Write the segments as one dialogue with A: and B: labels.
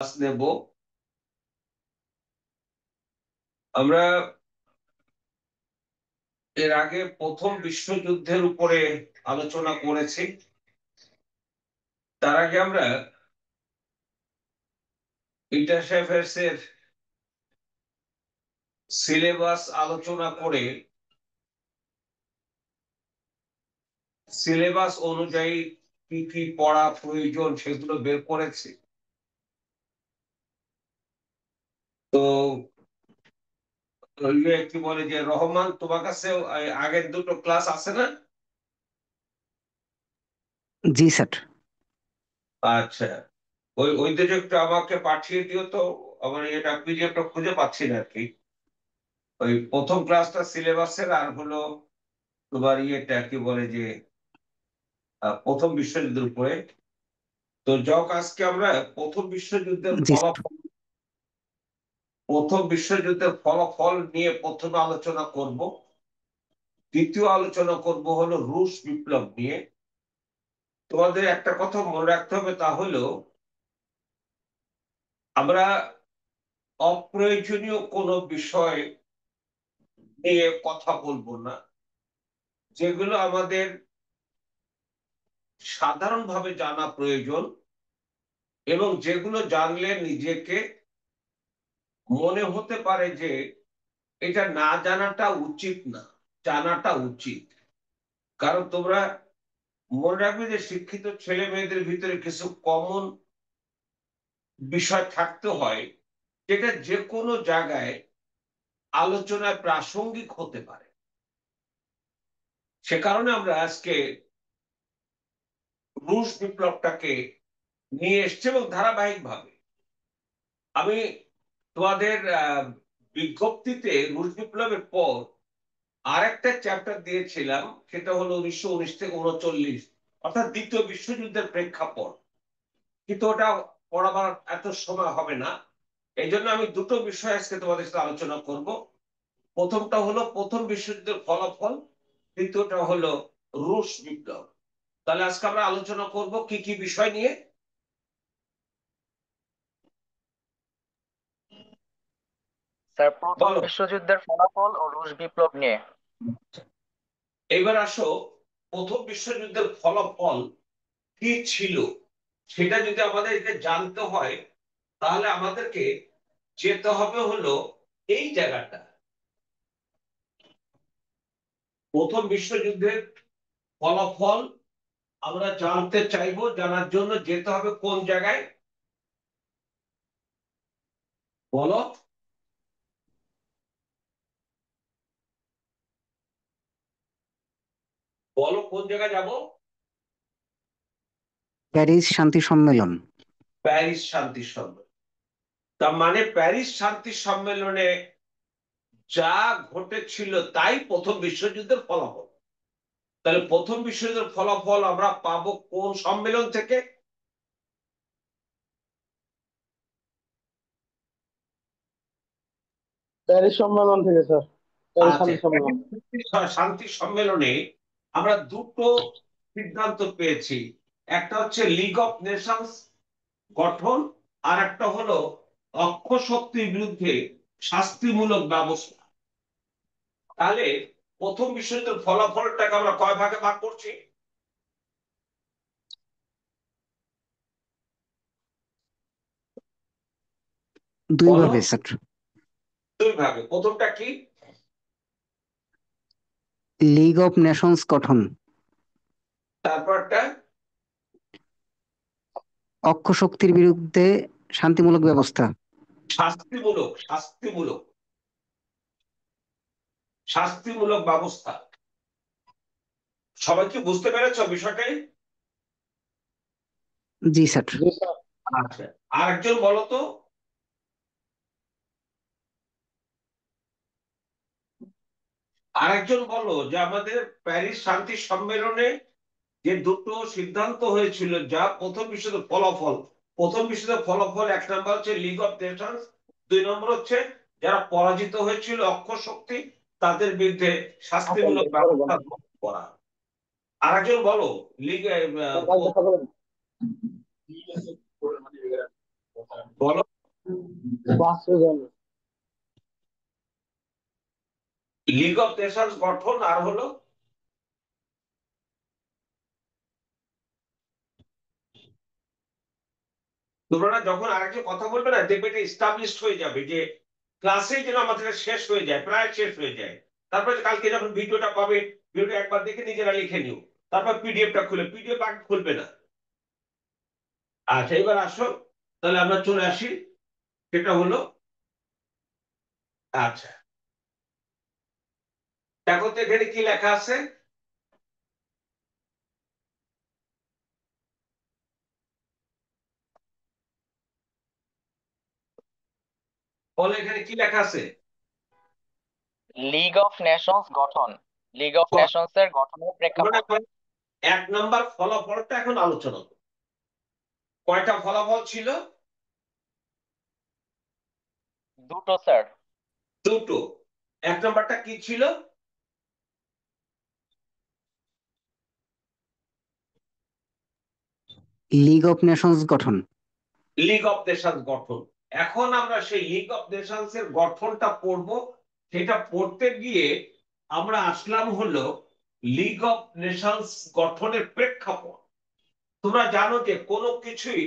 A: Class নেব। আমরা এর আগে প্রথম বিশ্বযুদ্ধের উপরে আলোচনা করেছি। তার আগে আমরা ইন্টার অ্যাফেয়ার্স এর সিলেবাস আলোচনা করে সিলেবাস অনুযায়ী কি কি পড়া প্রয়োজন সেগুলো বের করেছি। তো কি বলে যে রহমান, তোমার কাছে আগের দুটো ক্লাস আছে না?
B: জি স্যার।
A: আচ্ছা, ওই দুটো একটু আমাকে পাঠিয়ে দিও তো। আমার এটা পিডিএফটা খুঁজে পাচ্ছি না আর কি। ওই প্রথম ক্লাসটা সিলেবাসের, আর হলো তোমার কি বলে যে প্রথম বিশ্বযুদ্ধের উপরে। তো আজকে আমরা প্রথম বিশ্বযুদ্ধের
B: জি স্যার।
A: ফলাফল নিয়ে প্রথমে আলোচনা করব। দ্বিতীয় আলোচনা করব হলো রুশ বিপ্লব নিয়ে। তোমাদের একটা কথা মনে রাখতে হবে, তা হলো আমরা অপ্রয়োজনীয় কোনো বিষয় নিয়ে কথা বলবো না। যেগুলো আমাদের সাধারণভাবে জানা প্রয়োজন এবং যেগুলো জানলে নিজেকে মনে হতে পারে যে এটা না জানাটা উচিত না, জানাটা উচিত। কারণ তোমরা মনে রাখবে যে শিক্ষিত ছেলে মেয়েদের ভিতরে কিছু কমন বিষয় থাকতে হয়, যেটা যে কোনো জায়গায় আলোচনায় প্রাসঙ্গিক হতে পারে। সে কারণে আমরা আজকে রুশ বিপ্লবটাকে নিয়ে এসছি এবং ধারাবাহিকভাবে আমি তোমাদের বিজ্ঞপ্তিতে রুশ বিপ্লবের পর আরেকটা চ্যাপ্টার দিয়েছিলাম, সেটা হলো 1919 থেকে 1939, অর্থাৎ দ্বিতীয় বিশ্বযুদ্ধের প্রেক্ষাপট। কিন্তু ওটা পড়াবার এত সময় হবে না। এই জন্য আমি দুটো বিষয় আজকে তোমাদের সাথে আলোচনা করব। প্রথমটা হলো প্রথম বিশ্বযুদ্ধের ফলাফল, দ্বিতীয়টা হলো রুশ বিপ্লব। তাহলে আজকে আমরা আলোচনা করব কি কি বিষয় নিয়ে।
C: স্যার, প্রথম
A: বলো।
C: বিশ্বযুদ্ধের ফলাফল ও রুশ বিপ্লব নিয়ে।
A: এবার আসো, প্রথম বিশ্বযুদ্ধের ফলাফল কি ছিল সেটা যদি আমাদেরকে জানতে হয়, তাহলে আমাদেরকে যেতে হবে হলো এই জায়গাটা। প্রথম বিশ্বযুদ্ধের ফলাফল আমরা জানতে চাইবো, জানার জন্য যেতে হবে কোন জায়গায় বলো। বলো কোন জায়গায় যাব।
B: প্যারিস শান্তি সম্মেলন।
A: প্যারিস শান্তি সম্মেলন। তার মানে প্যারিস শান্তি সম্মেলনে যা ঘটেছিল তাই প্রথম বিশ্বযুদ্ধের ফলাফল। তাহলে প্রথম বিশ্বযুদ্ধের ফলাফল আমরা পাবো কোন সম্মেলন থেকে?
D: প্যারিস সম্মেলন থেকে স্যার। প্যারিস
A: আচ্ছা,
D: শান্তি সম্মেলন।
A: শান্তি সম্মেলনে আমরা দুটো সিদ্ধান্ত পেয়েছি। একটা হচ্ছে লিগ অফ নেশনস গঠন, আর একটা হলো অক্ষ শক্তির বিরুদ্ধে শাস্তিমূলক ব্যবস্থা। তাহলে প্রথম বিশ্বযুদ্ধের ফলাফলটাকে আমরা কয় ভাগে ভাগ করছি?
B: দুই
A: বলো।
B: ভাবে স্যার।
A: দুই ভাগে। প্রথমটা কি?
B: লিগ অফ নেশনস গঠন।
A: তারপরটা
B: অক্ষ শক্তির বিরুদ্ধে শান্তিমূলক ব্যবস্থা।
A: শাস্তিমূলক শাস্তিমূলক শাস্তিমূলক ব্যবস্থা। সবাই কি বুঝতে পেরেছো বিষয়টাই?
B: জি স্যার।
D: জি স্যার।
A: আচ্ছা, আরেকজন বলো তো। আরেকজন বলো যে আমাদের প্যারিস শান্তি সম্মেলনে যে দুটো সিদ্ধান্ত হয়েছিল, যা প্রথম বিশ্বযুদ্ধের ফলাফল। প্রথম বিশ্বযুদ্ধের ফলাফল, এক নম্বর হচ্ছে লিগ অফ নেশনস, দুই নম্বর হচ্ছে যারা পরাজিত হয়েছিল অক্ষ শক্তি, তাদের বিরুদ্ধে শাস্তিমূলক ব্যবস্থা গ্রহণ করা। আরেকজন বলো লিগ বলো।
D: 5 জন।
A: লিগ অফ নেশনস গঠন আর হলো তোমরা না যখন আরেকটা কথা বলবে না দেখবে এটা এস্টাবলিশড হয়ে যাবে যে ক্লাসে যেন আমাদের শেষ হয়ে যায়, প্রায় শেষ হয়ে যায়। তারপরে কালকে যখন ভিডিওটা পাবে, ভিডিওটা একবার দেখে নিজেরা লিখে নিও। তারপর পিডিএফটা খুলে, পিডিএফ আগে খুলবে না। আচ্ছা এবার আসো, তাহলে আমরা চলে আসি। সেটা হলো, আচ্ছা দেখো তো এখানে কি লেখা আছে। বলো এখানে কি লেখা আছে।
C: লিগ অফ নেশনস গঠন, লিগ অফ নেশনস এর গঠনের
A: আমরা
C: প্রেক্ষাপট।
A: এখন 1 নম্বর ফলাফলটা এখন আলোচনা করব। কয়টা ফলাফল ছিল?
C: দুটো স্যার।
A: দুটো। 1 নম্বরটা কি ছিল?
B: লিগ অফ নেশনস গঠন।
A: লিগ অফ নেশনস গঠন। এখন আমরা সেই লিগ অফ নেশনস এর গঠনটা পড়বো। সেটা পড়তে গিয়ে আমরা আসলাম হলো লিগ অফ নেশনস গঠনের প্রেক্ষাপট। তোমরা জানো যে কোনো কিছুই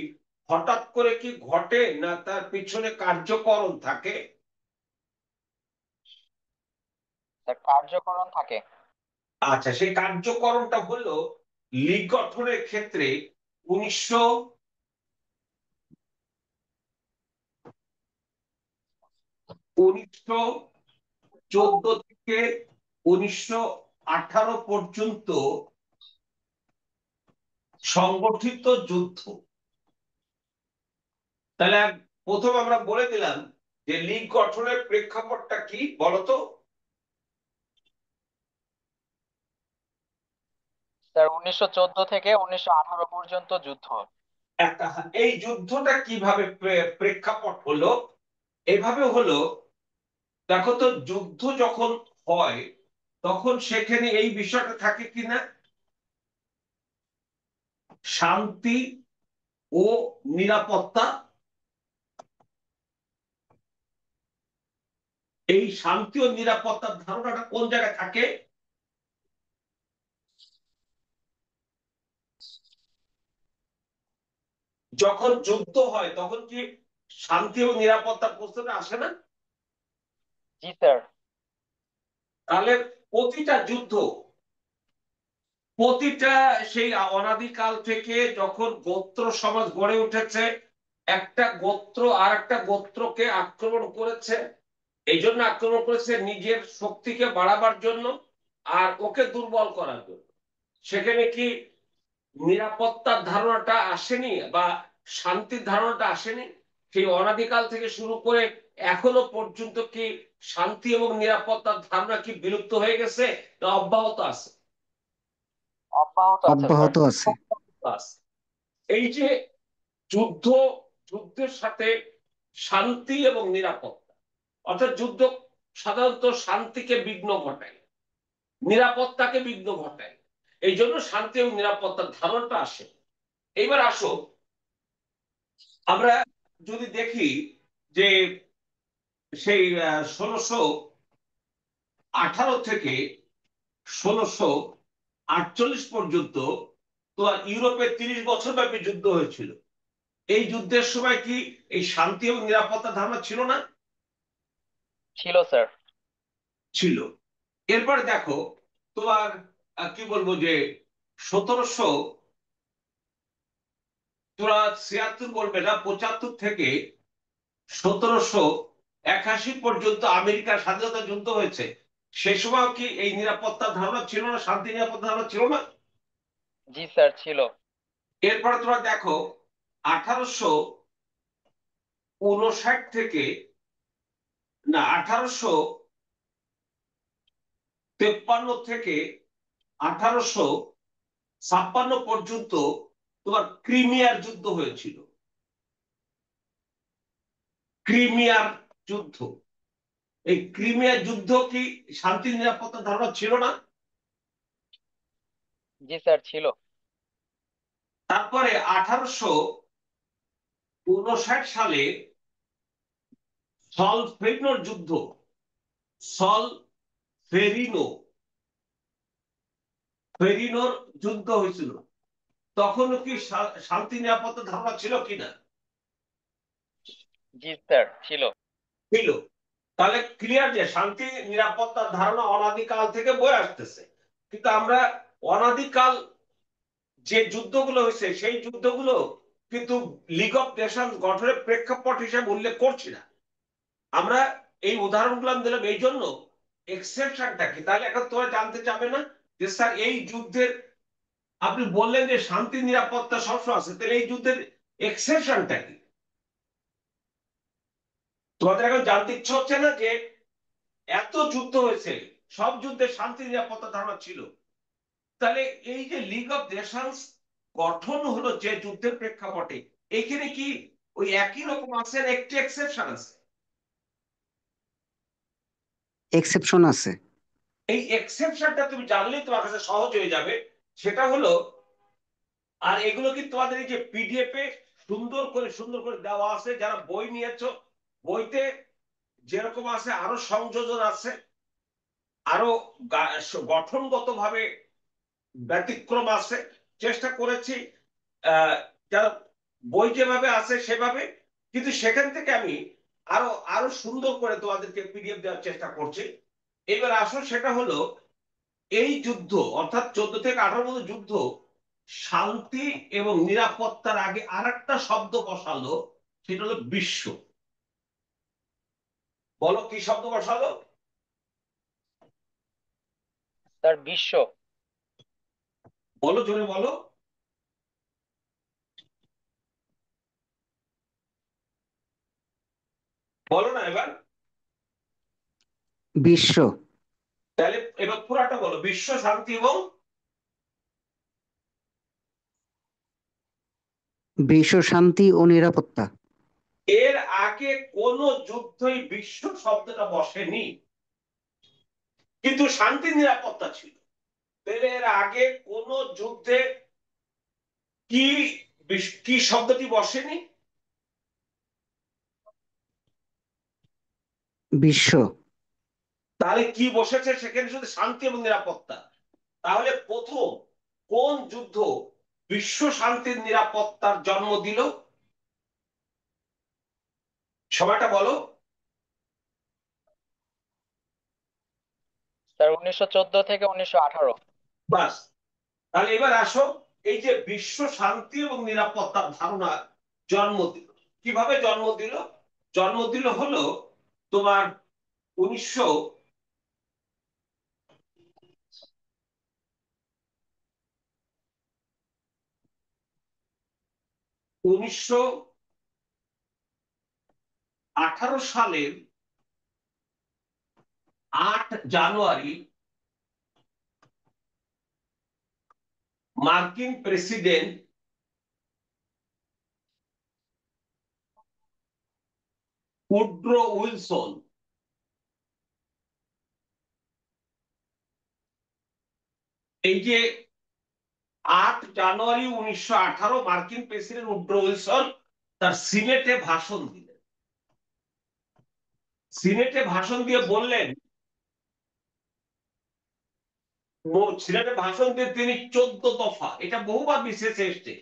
A: হঠাৎ করে কি ঘটে না, তার পিছনে কার্যকরণ থাকে।
C: স্যার কার্যকরণ থাকে।
A: আচ্ছা সেই কার্যকরণটা হলো লীগ গঠনের ক্ষেত্রে 1914 থেকে 1918 পর্যন্ত সংগঠিত যুদ্ধ। তাহলে প্রথম আমরা বলে দিলাম যে লীগ গঠনের প্রেক্ষাপটটা কি বলতো।
C: স্যার 1914 থেকে 1918 পর্যন্ত যুদ্ধ।
A: একটা, এই যুদ্ধটা কিভাবে প্রেক্ষাপট হলো, এভাবে হলো। দেখো তো যুদ্ধ যখন হয় তখন সেখানে এই বিষয়টা থাকে কিনা, শান্তি ও নিরাপত্তা। এই শান্তি ও নিরাপত্তার ধারণাটা কোন জায়গায় থাকে? যখন যুদ্ধ হয় তখন কি শান্তি ও নিরাপত্তার প্রশ্নটা আসে না?
C: জি স্যার।
A: তাহলে প্রতিটা যুদ্ধ, প্রতিটা সেই অনাদিকাল থেকে যখন গোত্র সমাজ গড়ে উঠেছে, একটা গোত্র আর একটা গোত্রকে আক্রমণ করেছে। এই জন্য আক্রমণ করেছে নিজের শক্তিকে বাড়াবার জন্য আর ওকে দুর্বল করার জন্য। সেখানে কি নিরাপত্তার ধারণাটা আসেনি বা শান্তির ধারণাটা আসেনি? সেই অনাদিকাল থেকে শুরু করে এখনো পর্যন্ত কি শান্তি এবং নিরাপত্তার ধারণা কি বিলুপ্ত হয়ে গেছে না অব্যাহত আছে?
C: অব্যাহত আছে স্যার।
B: অব্যাহত আছে।
A: আছে। এই যে যুদ্ধ, যুদ্ধের সাথে শান্তি এবং নিরাপত্তা, অর্থাৎ যুদ্ধ সাধারণত শান্তিকে বিঘ্ন ঘটায়, নিরাপত্তাকে বিঘ্ন ঘটায়। এই জন্য শান্তি এবং নিরাপত্তার ধারণাটা আসে। এইবার আসো, আমরা যদি দেখি যে সেই 1618 থেকে 1648 পর্যন্ত তোমার ইউরোপে 30 বছর ব্যাপী যুদ্ধ হয়েছিল। এই যুদ্ধের সময় কি এই শান্তি এবং নিরাপত্তার ধারণা ছিল না?
C: ছিল স্যার।
A: ছিল। এরপরে দেখো তোমার কি বলবো যে 1776 বলবে না, 75 থেকে 1781 পর্যন্ত আমেরিকার স্বাধীনতা যুদ্ধ হয়েছে। সে সময় কি এই নিরাপত্তার ধারণা ছিল না, শান্তি নিরাপত্তার ধারণা ছিল না?
C: জি স্যার ছিল।
A: এরপরে তোমরা দেখো 1859 থেকে, না 1853 থেকে 1856 পর্যন্ত তোমার ক্রিমিয়ার যুদ্ধ হয়েছিল। ক্রিমিয়ার যুদ্ধ, এই ক্রিমিয়ার যুদ্ধ কি শান্তি নিরাপত্তার ধারণা ছিল না?
C: জি স্যার ছিল।
A: তারপরে 59 সালে সলফেরিনোর যুদ্ধ, সলফেরিনো ফেরিনোর যুদ্ধ হয়েছিল, তখনও কি শান্তি নিরাপত্তা ধারণা ছিল কিনা?
C: জি স্যার, ছিল।
A: ছিল। তাহলে ক্লিয়ার যে শান্তি নিরাপত্তার ধারণা অনাদিকাল থেকে বয়ে আসতেছে, কিন্তু আমরা অনাদিকাল যে যুদ্ধগুলো হয়েছে সেই যুদ্ধগুলো কিন্তু লিগ অফ নেশনস গঠনের প্রেক্ষাপট হিসেবে উল্লেখ করছি না। আমরা এই উদাহরণগুলো আমি দিলাম এই জন্য, এক্সেপশনটা কি? তাহলে এখন তোমরা জানতে চাবে না যে স্যার এই যুদ্ধের, আপনি বললেন যে শান্তি নিরাপত্তা সবসময় আছে, তাহলে এই যুদ্ধের এক্সেপশনটা কি? তোমাদের এখন জানতে ইচ্ছা হচ্ছে না যে এত যুদ্ধ হয়েছে, সব যুদ্ধে শান্তি নিরাপত্তা ধারণা ছিল, তাহলে এই যে লিগ অফ নেশনস গঠন হলো যে যুদ্ধের প্রেক্ষাপটে, এখানে কি ওই একই রকম আছে না একটি এক্সেপশন আছে?
B: এক্সেপশন আছে।
A: এই এক্সেপশনটা তুমি জানলেই তোমার কাছে সহজ হয়ে যাবে। সেটা হলো, আর এগুলো কি তোমাদের এই যে পিডিএফ এ সুন্দর করে দেওয়া আছে, যারা বই নিয়েছো বইতে যেরকম আছে আরো সংযোজন আছে, আরো গঠনগত ভাবে ব্যতিক্রম আছে। চেষ্টা করেছি যারা বই যেভাবে আছে সেভাবে, কিন্তু সেখান থেকে আমি আরো আরো সুন্দর করে তোমাদেরকে পিডিএফ দেওয়ার চেষ্টা করছি। এবার আসো, সেটা হলো এই যুদ্ধ অর্থাৎ 14 থেকে 18 মধ্যে যুদ্ধ শান্তি এবং নিরাপত্তার আগে আর একটা শব্দ বসালো, সেটা হলো বিশ্ব। বলো কি শব্দ বসালো?
C: স্যার, বিশ্ব।
A: বলো, জোরে বলো। বলো না এবার।
B: বিশ্ব।
A: তাহলে এবার পুরাটা বলো, বিশ্ব, শান্তি এবং
B: বিশ্ব শান্তি ও নিরাপত্তা।
A: এর আগে কোন যুদ্ধই বিশ্ব শব্দটা বসেনি, কিন্তু শান্তি নিরাপত্তা ছিল। তাহলে এর আগে কোন যুদ্ধে কি কি শব্দটি বসেনি?
B: বিশ্ব।
A: তাহলে কি বসেছে সেখানে? শুধু শান্তি এবং নিরাপত্তা। তাহলে প্রথম কোন যুদ্ধ বিশ্ব শান্তির নিরাপত্তার জন্ম দিল? সময়টা বলো।
C: স্যার, 1914 থেকে 1918।
A: বাস। তাহলে এবার আসো, এই যে বিশ্ব শান্তি এবং নিরাপত্তার ধারণা জন্ম দিল, কিভাবে জন্ম দিল? জন্ম দিল হলো তোমার 1900 সালের 8 জানুয়ারি মার্কিন প্রেসিডেন্ট উড্রো উইলসন এই যে 8 জানুয়ারি 1918 মার্কিন প্রেসিডেন্ট উড্রো উইলসন তার সিনেটে ভাষণ দিলেন। সিনেটে ভাষণ দিয়ে বললেন, সিনেটে ভাষণ দিয়ে তিনি 14 দফা, এটা বহুবার বিশেষ এসছে,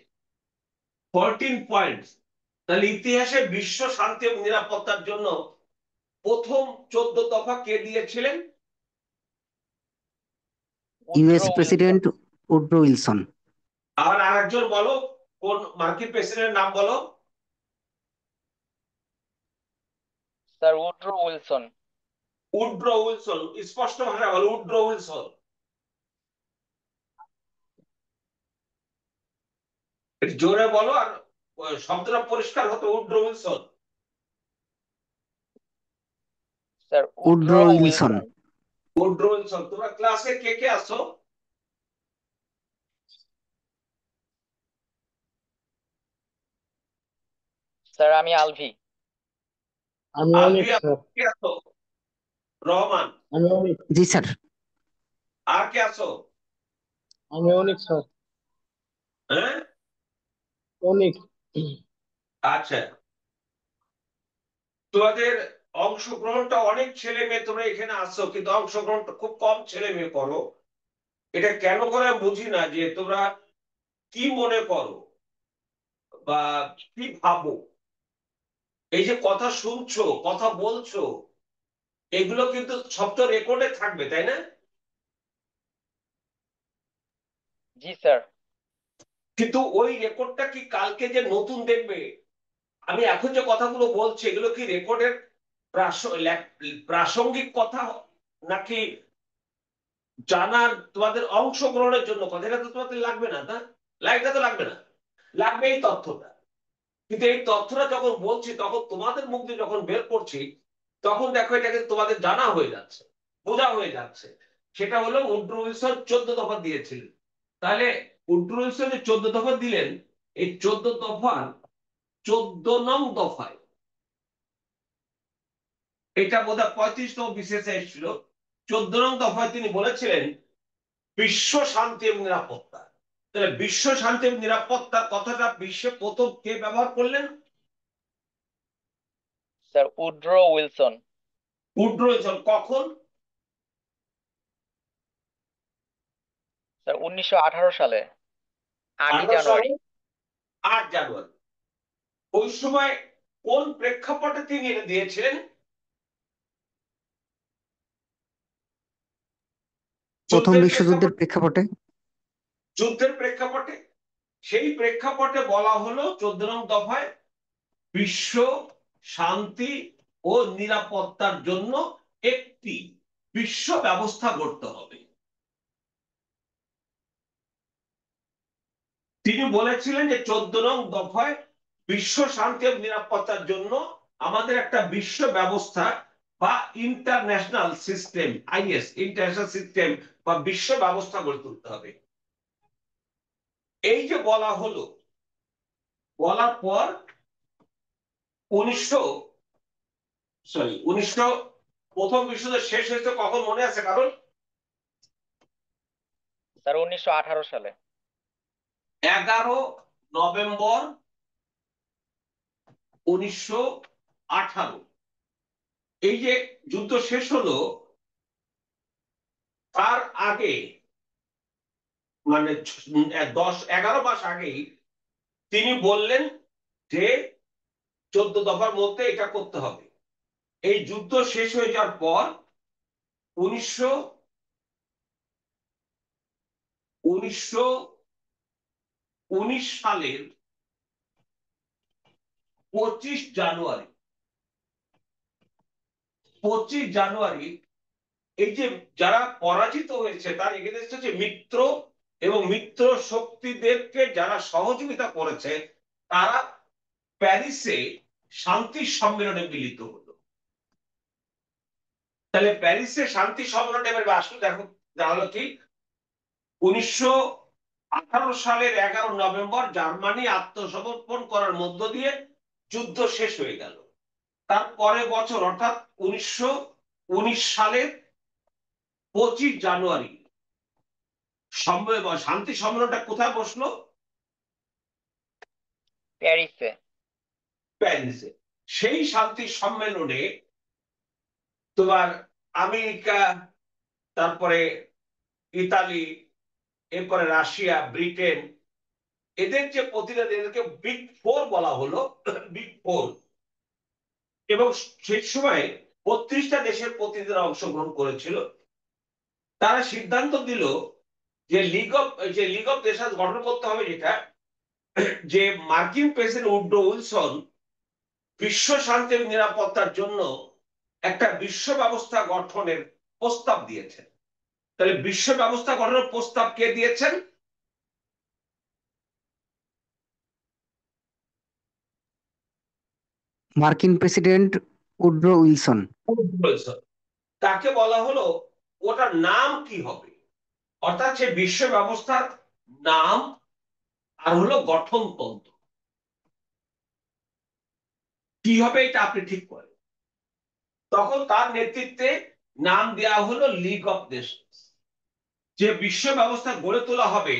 A: 14 পয়েন্টস। তাহলে ইতিহাসে বিশ্ব শান্তি এবং নিরাপত্তার জন্য প্রথম 14 দফা কে দিয়েছিলেন?
B: US
C: Woodrow Wilson.
B: President Woodrow Wilson.
A: আর আরেকজন বলো, কোন মার্কিন প্রেসিডেন্টের নাম বলো?
C: Sir, Woodrow Wilson.
A: Woodrow Wilson, স্পষ্ট ভাষায় বলো, উড্রো উইলসন। একটু জোরে বলো, আর শব্দটা পরিষ্কার হতো, Woodrow Wilson.
C: Sir,
B: Woodrow
C: Woodrow
B: Wilson.
C: Wilson.
A: Woodrow Wilson. তোমরা ক্লাসে কে কে আছো?
C: স্যার, আমি আলভি।
D: আমি অনেক
A: আলভি,
D: স্যার।
A: কে আছো? রহমান।
D: আমি অনেক।
B: জি স্যার।
A: আর কে আছো?
D: আমি অনেক স্যার।
A: হ্যাঁ,
D: অনেক।
A: আচ্ছা, তোমাদের অংশগ্রহণটা, অনেক ছেলে মেয়ে তোমরা এখানে আসছো, কিন্তু অংশগ্রহণটা খুব কম ছেলে মেয়ে করো। এটা কেন করে আমি বুঝি না, যে তোমরা কি মনে করো বা কি ভাবো। এই যে কথা শুনছো, কথা বলছো, এগুলো কিন্তু সব তো রেকর্ডে থাকবে, তাই না?
C: জি স্যার।
A: কিন্তু ওই রেকর্ডটা কি কালকে যে নতুন দেখবে, আমি এখন যে কথাগুলো বলছি এগুলো কি রেকর্ডের প্রাসঙ্গিক কথা, নাকি জানার তোমাদের অংশগ্রহণের জন্য কথা? এটা তো তোমাদের লাগবে না, তা লাগবে, তো লাগবে না, লাগবে এই তথ্যটা। কিন্তু এই তথ্যটা যখন বলছি, তখন তোমাদের মুখ দিয়ে যখন বের করছি, তখন দেখো এটা কিন্তু তোমাদের জানা হয়ে যাচ্ছে, বোঝা হয়ে যাচ্ছে। সেটা হলো উড্রো উইলসন 14 দফা দিয়েছিলেন। তাহলে উড্রো উইলসন যে 14 দফা দিলেন, এই 14 দফার 14 নং দফায়, এটা বোধহয় 35তম বিশেষে এসেছিল, 14 নং দফায় তিনি বলেছিলেন বিশ্ব শান্তি এবং নিরাপত্তা। তাহলে বিশ্ব শান্তি এবং নিরাপত্তার কথাটা বিশ্বে প্রথম কে ব্যবহার করলেন?
C: Sir Woodrow Wilson.
A: Woodrow Wilson. কখন?
C: স্যার 1918 সালে 8ই
A: 18 সালে
C: জানুয়ারি।
A: 8 জানুয়ারি। ওই সময় কোন প্রেক্ষাপটে তিনি এটা দিয়েছিলেন?
B: প্রথম
A: যুদ্ধের
B: বিশ্বযুদ্ধের
A: প্রেক্ষাপটে।
B: প্রেক্ষাপটে।
A: যুদ্ধের প্রেক্ষাপটে। সেই প্রেক্ষাপটে বলা হলো 14 নং দফায় বিশ্ব শান্তি ও নিরাপত্তার জন্য একটি বিশ্ব ব্যবস্থা গড়তে হবে। তিনি বলেছিলেন যে 14 নং দফায় বিশ্ব শান্তি এবং নিরাপত্তার জন্য আমাদের একটা বিশ্ব ব্যবস্থা বা international system, is, international system বা বিশ্ব ব্যবস্থা গড়ে তুলতে হবে। এই যে বলা হলো, বলার পর 1900 প্রথম বিশ্বযুদ্ধ শেষ হয়েছে কখন মনে আছে কারণ?
C: স্যার 1918 সালে।
A: 11 নভেম্বর 1918। এই যে যুদ্ধ শেষ হলো, তার আগে, মানে 10-11 মাস আগেই তিনি বললেন যে 14 দফার মধ্যে এটা করতে হবে। এই যুদ্ধ শেষ হয়ে যাওয়ার পর 1919 সালের 25 জানুয়ারি, 25 জানুয়ারি, এই যে যারা পরাজিত হয়েছে তার এগেনস্টে যে মিত্র এবং মিত্র শক্তিদেরকে যারা সহযোগিতা করেছে, তারা প্যারিসে শান্তি সম্মেলনে মিলিত হলো। তাহলে প্যারিসে শান্তি সম্মেলনে আসলে দেখো জানালো কি, 1918 সালের 11 নভেম্বর জার্মানি আত্মসমর্পণ করার মধ্য দিয়ে যুদ্ধ শেষ হয়ে গেল। তার পরের বছর অর্থাৎ 1919 সালের 25 জানুয়ারি শান্তি সম্মেলনটা কোথায় বসলো?
C: প্যারিসে।
A: প্যারিসে। সেই শান্তি সম্মেলনে তোমার আমেরিকা, তারপরে ইতালি, এরপরে রাশিয়া, ব্রিটেন, এদের যে প্রতিনিধি, এদেরকে বিগ ফোর বলা হলো, বিগ ফোর। এবং সেই সময় 32টা দেশের প্রতিনিধিরা অংশগ্রহণ করেছিল। তারা সিদ্ধান্ত দিল যে লিগ অফ নেশনস গঠন করতে হবে, যেটা, যে মার্কিন প্রেসিডেন্ট উড্রো উইলসন বিশ্ব শান্তি এবং নিরাপত্তার জন্য একটা বিশ্ব ব্যবস্থা গঠনের প্রস্তাব দিয়েছেন। তাহলে বিশ্ব ব্যবস্থা গঠনের প্রস্তাব কে দিয়েছেন?
B: মার্কিন প্রেসিডেন্ট উড্রো উইলসন।
A: তাকে বলা হলো ওটার নাম কি হবে, অর্থাৎ সে বিশ্ব ব্যবস্থার নাম আর হলো গঠনতন্ত্র কি হবে, এটা আপনি ঠিক করেন। তখন তার নেতৃত্বে নাম দেওয়া হলো লিগ অফ নেশনস। যে বিশ্ব ব্যবস্থা গড়ে তোলা হবে,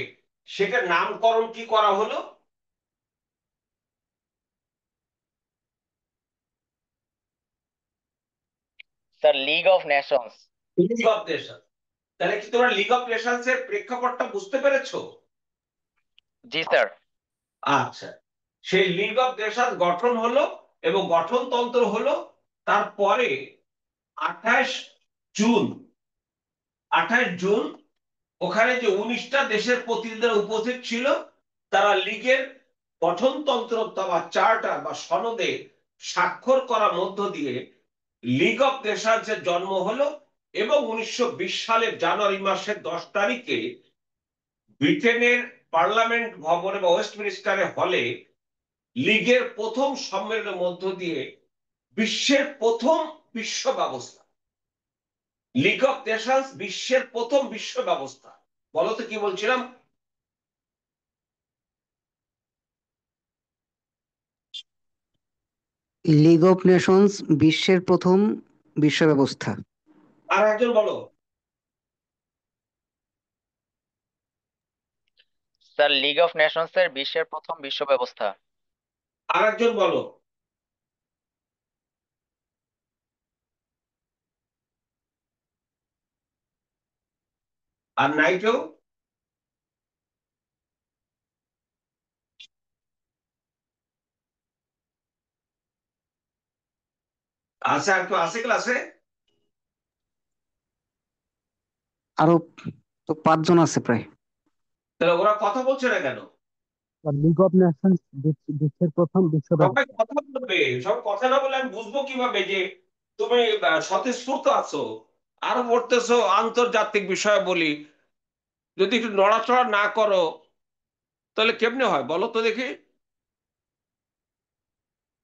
A: সেটার নামকরণ কি করা হলো?
C: Sir league of Nations.
A: League of nation. তাহলে কি তোমরা লিগ অফ নেশনস এর প্রেক্ষাপটটা বুঝতে পেরেছো?
C: জি স্যার।
A: আচ্ছা, সেই লিগ অফ নেশনস গঠন হলো এবং গঠনতন্ত্র হলো তারপরে 28 জুন 28 জুন ওখানে যে 19টা দেশের প্রতিনিধিরা উপস্থিত ছিল তারা লীগের গঠনতন্ত্র বা চার্টার বা সনদে স্বাক্ষর করার মধ্য দিয়ে লিগ অফ নেশনস এর জন্ম হলো এবং 1920 সালের জানুয়ারি মাসের 10 তারিখে ব্রিটেনের পার্লামেন্ট ভবনে বা ওয়েস্টমিনিস্টারের হলে লীগের প্রথম সম্মেলনের মধ্য দিয়ে বিশ্বের প্রথম বিশ্ব ব্যবস্থা, লিগ অফ নেশনস বিশ্বের প্রথম বিশ্ব ব্যবস্থা। বলো তো কি বলছিলাম?
B: লিগ অফ নেশনস বিশ্বের প্রথম বিশ্ব ব্যবস্থা।
A: আর একজন বলো।
C: স্যার লিগ অফ নেশনস এর বিশ্বের প্রথম বিশ্ব ব্যবস্থা।
A: আর একজন বলো। আর নাই কেউ? আছে আর কেউ আছে ক্লাসে?
B: আরো তো 5 জন আছে প্রায়।
A: তাহলে ওরা কথা বলছে না কেন?
D: লিগ অফ নেশনস বিশ্বের প্রথম বিশ্ব
A: সবাই
D: ব্যবস্থা।
A: কথা বলবে, সব কথা না বলে আমি বুঝবো কিভাবে যে তুমি স্বতঃস্ফূর্ত আছো? আরো পড়তেছো আন্তর্জাতিক বিষয় বলি, যদি একটু নড়াচড়া না করো তাহলে কেমনে হয় বলো তো দেখি?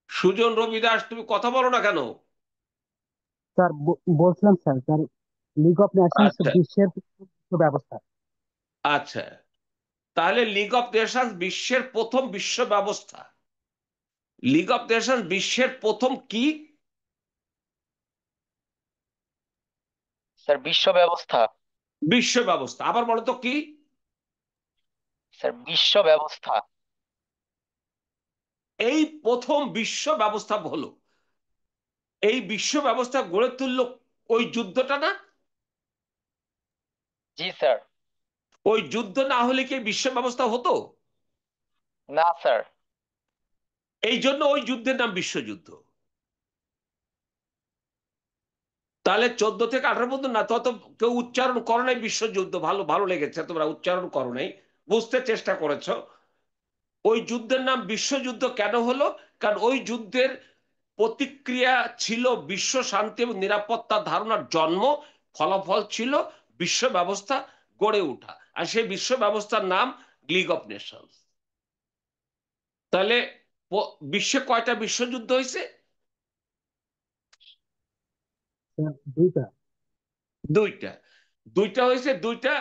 A: সুজন, রবি দাস, তুমি কথা বলো না কেন?
D: স্যার বলছিলাম sir sir league of Nations
A: আচ্ছা
D: বিশ্বের প্রথম বিশ্ব ব্যবস্থা।
A: আচ্ছা, তাহলে লিগ অফ নেশনস বিশ্বের প্রথম বিশ্ব ব্যবস্থা। লিগ অফ নেশনস বিশ্বের প্রথম কি?
C: স্যার বিশ্ব ব্যবস্থা।
A: বিশ্ব ব্যবস্থা। আবার বলো তো কি?
C: স্যার বিশ্ব ব্যবস্থা।
A: এই প্রথম বিশ্ব ব্যবস্থা হলো। এই বিশ্ব ব্যবস্থা গড়ে তুললো ওই যুদ্ধটা না?
C: জি স্যার।
A: ওই যুদ্ধ না হলে কি এই বিশ্ব ব্যবস্থা হতো?
C: না স্যার।
A: এই জন্য ওই যুদ্ধের নাম বিশ্বযুদ্ধ। তাহলে 14 থেকে 18 পর্যন্ত না, তত কেউ উচ্চারণ করো নাই বিশ্বযুদ্ধ। ভালো ভালো লেগেছে, তোমরা উচ্চারণ করো নাই, বুঝতে চেষ্টা করেছো। ওই যুদ্ধের নাম বিশ্বযুদ্ধ কেন হলো? কারণ ওই যুদ্ধের প্রতিক্রিয়া ছিল বিশ্ব শান্তি এবং নিরাপত্তার ধারণার জন্ম, ফলাফল ছিল বিশ্ব ব্যবস্থা গড়ে ওঠা, আর সেই বিশ্ব ব্যবস্থার নাম লিগ অফ নেশনস। তাহলে বিশ্বে কয়টা বিশ্বযুদ্ধ হয়েছে?
D: স্যার, দুইটা।
A: দুইটা। দুইটা হয়েছে দুইটা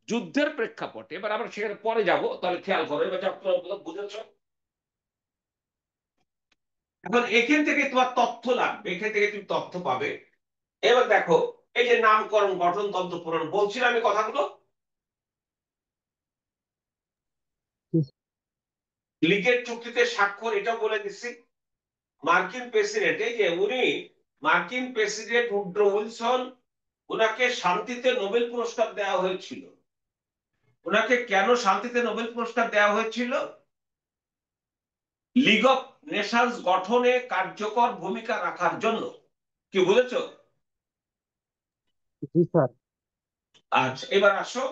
A: যুদ্ধের প্রেক্ষাপটে। এবার আমরা সেখানে পরে যাব, তাহলে খেয়াল করো। এবার বুঝেছো? এখন এখান থেকে তোমার তথ্য লাগবে, এখান থেকে তুমি তথ্য পাবে। এবার দেখো, এই যে নামকরণ, গঠনতন্ত্র, পূরণ, বলছিলাম আমি কথাগুলো। লীগের চুক্তিতে স্বাক্ষর, এটা বলে দিচ্ছি। মার্কিন প্রেসিডেন্ট, এই যে উনি মার্কিন প্রেসিডেন্ট উড্রো উইলসন, ওনাকে শান্তিতে নোবেল পুরস্কার দেওয়া হয়েছিল। ওনাকে কেন শান্তিতে নোবেল পুরস্কার দেওয়া হয়েছিল? লিগ অফ নেশনস গঠনে কার্যকর ভূমিকা রাখার জন্য। কি বুঝেছো?
D: জি স্যার।
A: আচ্ছা, এবার আসো।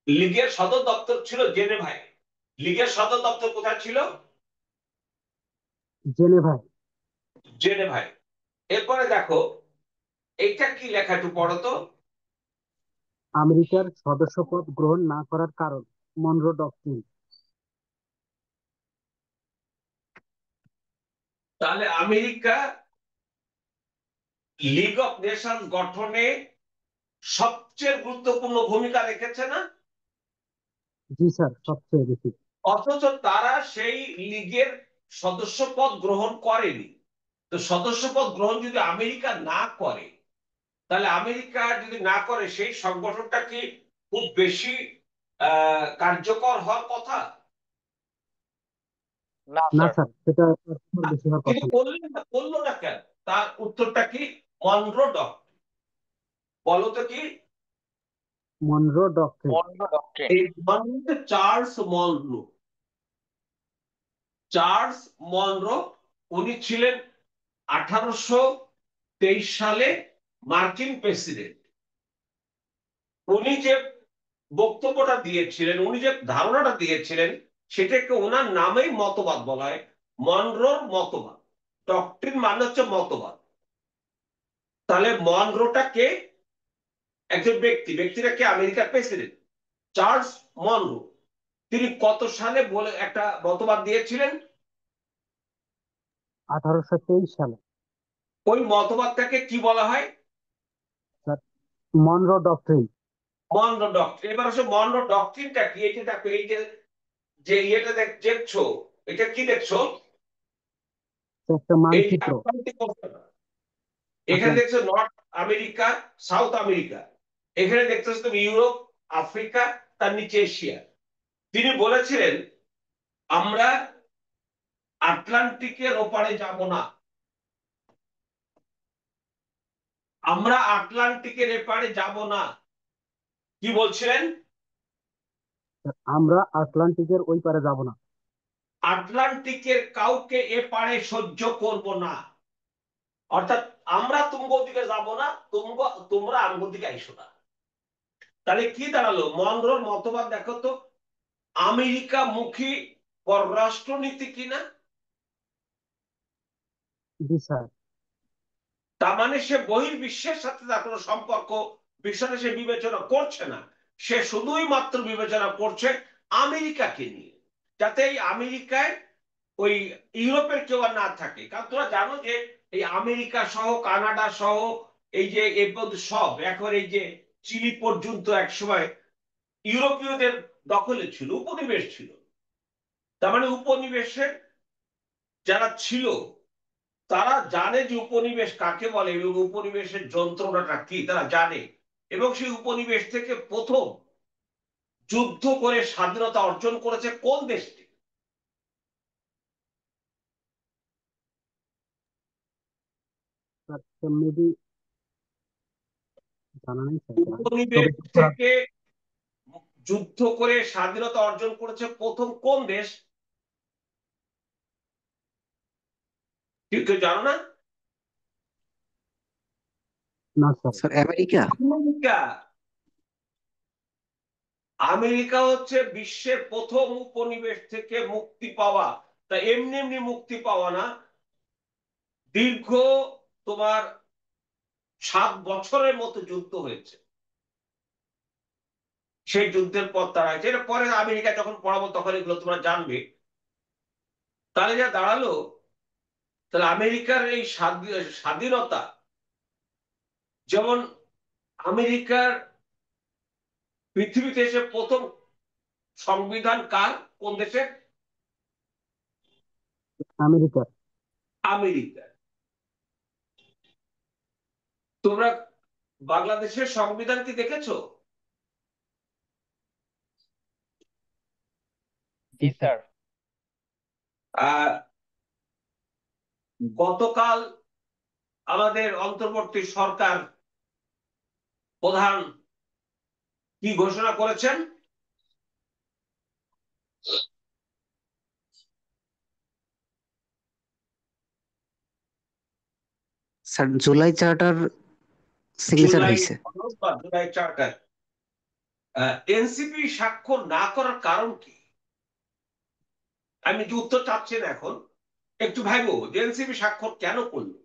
A: লীগের সদর দপ্তর ছিল জেনেভায়। লীগের সদর দপ্তর কোথায় ছিল?
D: জেনেভায়।
A: জেনেভায়। এরপরে দেখো, এইটা কি লেখা, একটু পড়ো তো।
D: আমেরিকার সদস্যপদ গ্রহণ না করার কারণ মনরো ডক্ট্রিন।
A: তাহলে আমেরিকা লিগ অফ নেশনস গঠনে সবচেয়ে গুরুত্বপূর্ণ ভূমিকা রেখেছে না?
D: জি স্যার, সবচেয়ে বেশি।
A: অথচ তারা সেই লীগের সদস্যপদ গ্রহণ করেনি। তো সদস্যপদ গ্রহণ যদি আমেরিকা না করে, তাহলে আমেরিকা যদি না করে, সেই সংগঠনটা কি খুব বেশি কার্যকর হওয়ার কথা?
C: না
D: না
C: স্যার।
D: স্যার, সেটা বেশি হওয়ার
A: কিন্তু
D: কথা না।
A: করলেন না, করলো না কেন? তার উত্তরটা কি? Monroe doctrine. বলো তো কি?
D: Monroe doctrine.
C: Monroe doctrine.
A: এই Monroe Charles Monroe. Charles Monroe, উনি ছিলেন 1823 সালে মার্কিন প্রেসিডেন্ট। উনি যে বক্তব্যটা দিয়েছিলেন, উনি যে ধারণাটা দিয়েছিলেন, সেটাকে ওনার নামেই মতবাদ বলা হয়, মনরোর মতবাদ। ডক্ট্রিন মানে হচ্ছে মতবাদ। তাহলে মনরোটা কে? একজন ব্যক্তি। ব্যক্তিটা কে? আমেরিকার প্রেসিডেন্ট চার্লস মনরো। তিনি কত সালে বলে একটা মতবাদ দিয়েছিলেন?
D: 1823 সালে।
A: ওই মতবাদটাকে কি বলা হয়?
D: Sir, Munro doctrine.
A: Monroe doctrine. এবার হচ্ছে মনরো ডক্ট্রিনটা কি? এই যে দেখো, এই যে যে ইয়েটা দেখছো, এটা কি দেখছো?
D: একটা
A: এই যে
D: মানচিত্র।
A: আটলান্টিক ওশেন, এখানে
D: আটলান্টিক।
A: দেখছো নর্থ আমেরিকা, সাউথ আমেরিকা, এখানে দেখতেছো তুমি ইউরোপ, আফ্রিকা, তার নিচে এশিয়া। তিনি বলেছিলেন আমরা আটলান্টিকের ওপারে যাব না, আমরা আটলান্টিকের এপারে যাব না। কি বলছিলেন?
D: স্যার, আমরা আটলান্টিকের ওই পারে যাব না।
A: আটলান্টিকের কাউকে এপারে সহ্য করব না। অর্থাৎ আমরা তুমগো দিকে যাব না, তোমরা আমগো দিকে আইসো না। তাহলে কি দাঁড়ালো? মনরোর মতবাদ দেখো তো, আমেরিকা মুখী পররাষ্ট্রনীতি কিনা?
D: জি স্যার।
A: তার মানে সে বহির্বিশ্বের সাথে তার কোনো সম্পর্ক বিষয়টা সে বিবেচনা করছে না। সে শুধুই মাত্র বিবেচনা করছে আমেরিকাকে নিয়ে, যাতে এই আমেরিকায় ওই ইউরোপের কেউ আর না থাকে। কারণ তোমরা জানো যে এই আমেরিকা সহ কানাডা সহ এই যে সব এখন এই যে চিলি পর্যন্ত একসময় ইউরোপীয়দের দখলে ছিল, উপনিবেশ ছিল। তার মানে উপনিবেশের যারা ছিল তারা জানে যে উপনিবেশ কাকে বলে এবং উপনিবেশের যন্ত্রণাটা কি তারা জানে। এবং সেই উপনিবেশ থেকে প্রথম যুদ্ধ করে স্বাধীনতা অর্জন করেছে কোন দেশটি?
D: স্যার, মেবি জানা নেই স্যার, তবে
A: উপনিবেশ
D: যুক্তরাষ্ট্র।
A: থেকে যুদ্ধ করে স্বাধীনতা অর্জন করেছে প্রথম কোন দেশ? কেউ জানো না?
D: না sir.
B: Sir America.
A: America. America হচ্ছে বিশ্বের প্রথম উপনিবেশ থেকে মুক্তি পাওয়া। তা এমনি এমনি মুক্তি পাওয়া না, দীর্ঘ তোমার 7 বছরের মতো যুদ্ধ হয়েছে। সেই যুদ্ধের পর তারা এটা পরে আমেরিকা যখন পড়াবো তখন এগুলো তোমরা জানবে। তাহলে যা দাঁড়ালো, তাহলে আমেরিকার এই স্বাধীনতা, যেমন আমেরিকার পৃথিবীতে এসে প্রথম সংবিধান কার? কোন দেশের?
D: আমেরিকা।
A: আমেরিকা। তোমরা বাংলাদেশের সংবিধান কি দেখেছো?
C: জি স্যার।
A: আহ গতকাল আমাদের অন্তর্বর্তী সরকার প্রধান কি ঘোষণা করেছেন?
B: Sir July charter signature
A: July
B: হয়েছে।
A: সনদ বা জুলাই চার্টার। এনসিপি স্বাক্ষর না করার কারণ কি? আমি যে উত্তর চাচ্ছি না এখন, একটু ভাইবো যে এনসিপি স্বাক্ষর কেন করলো।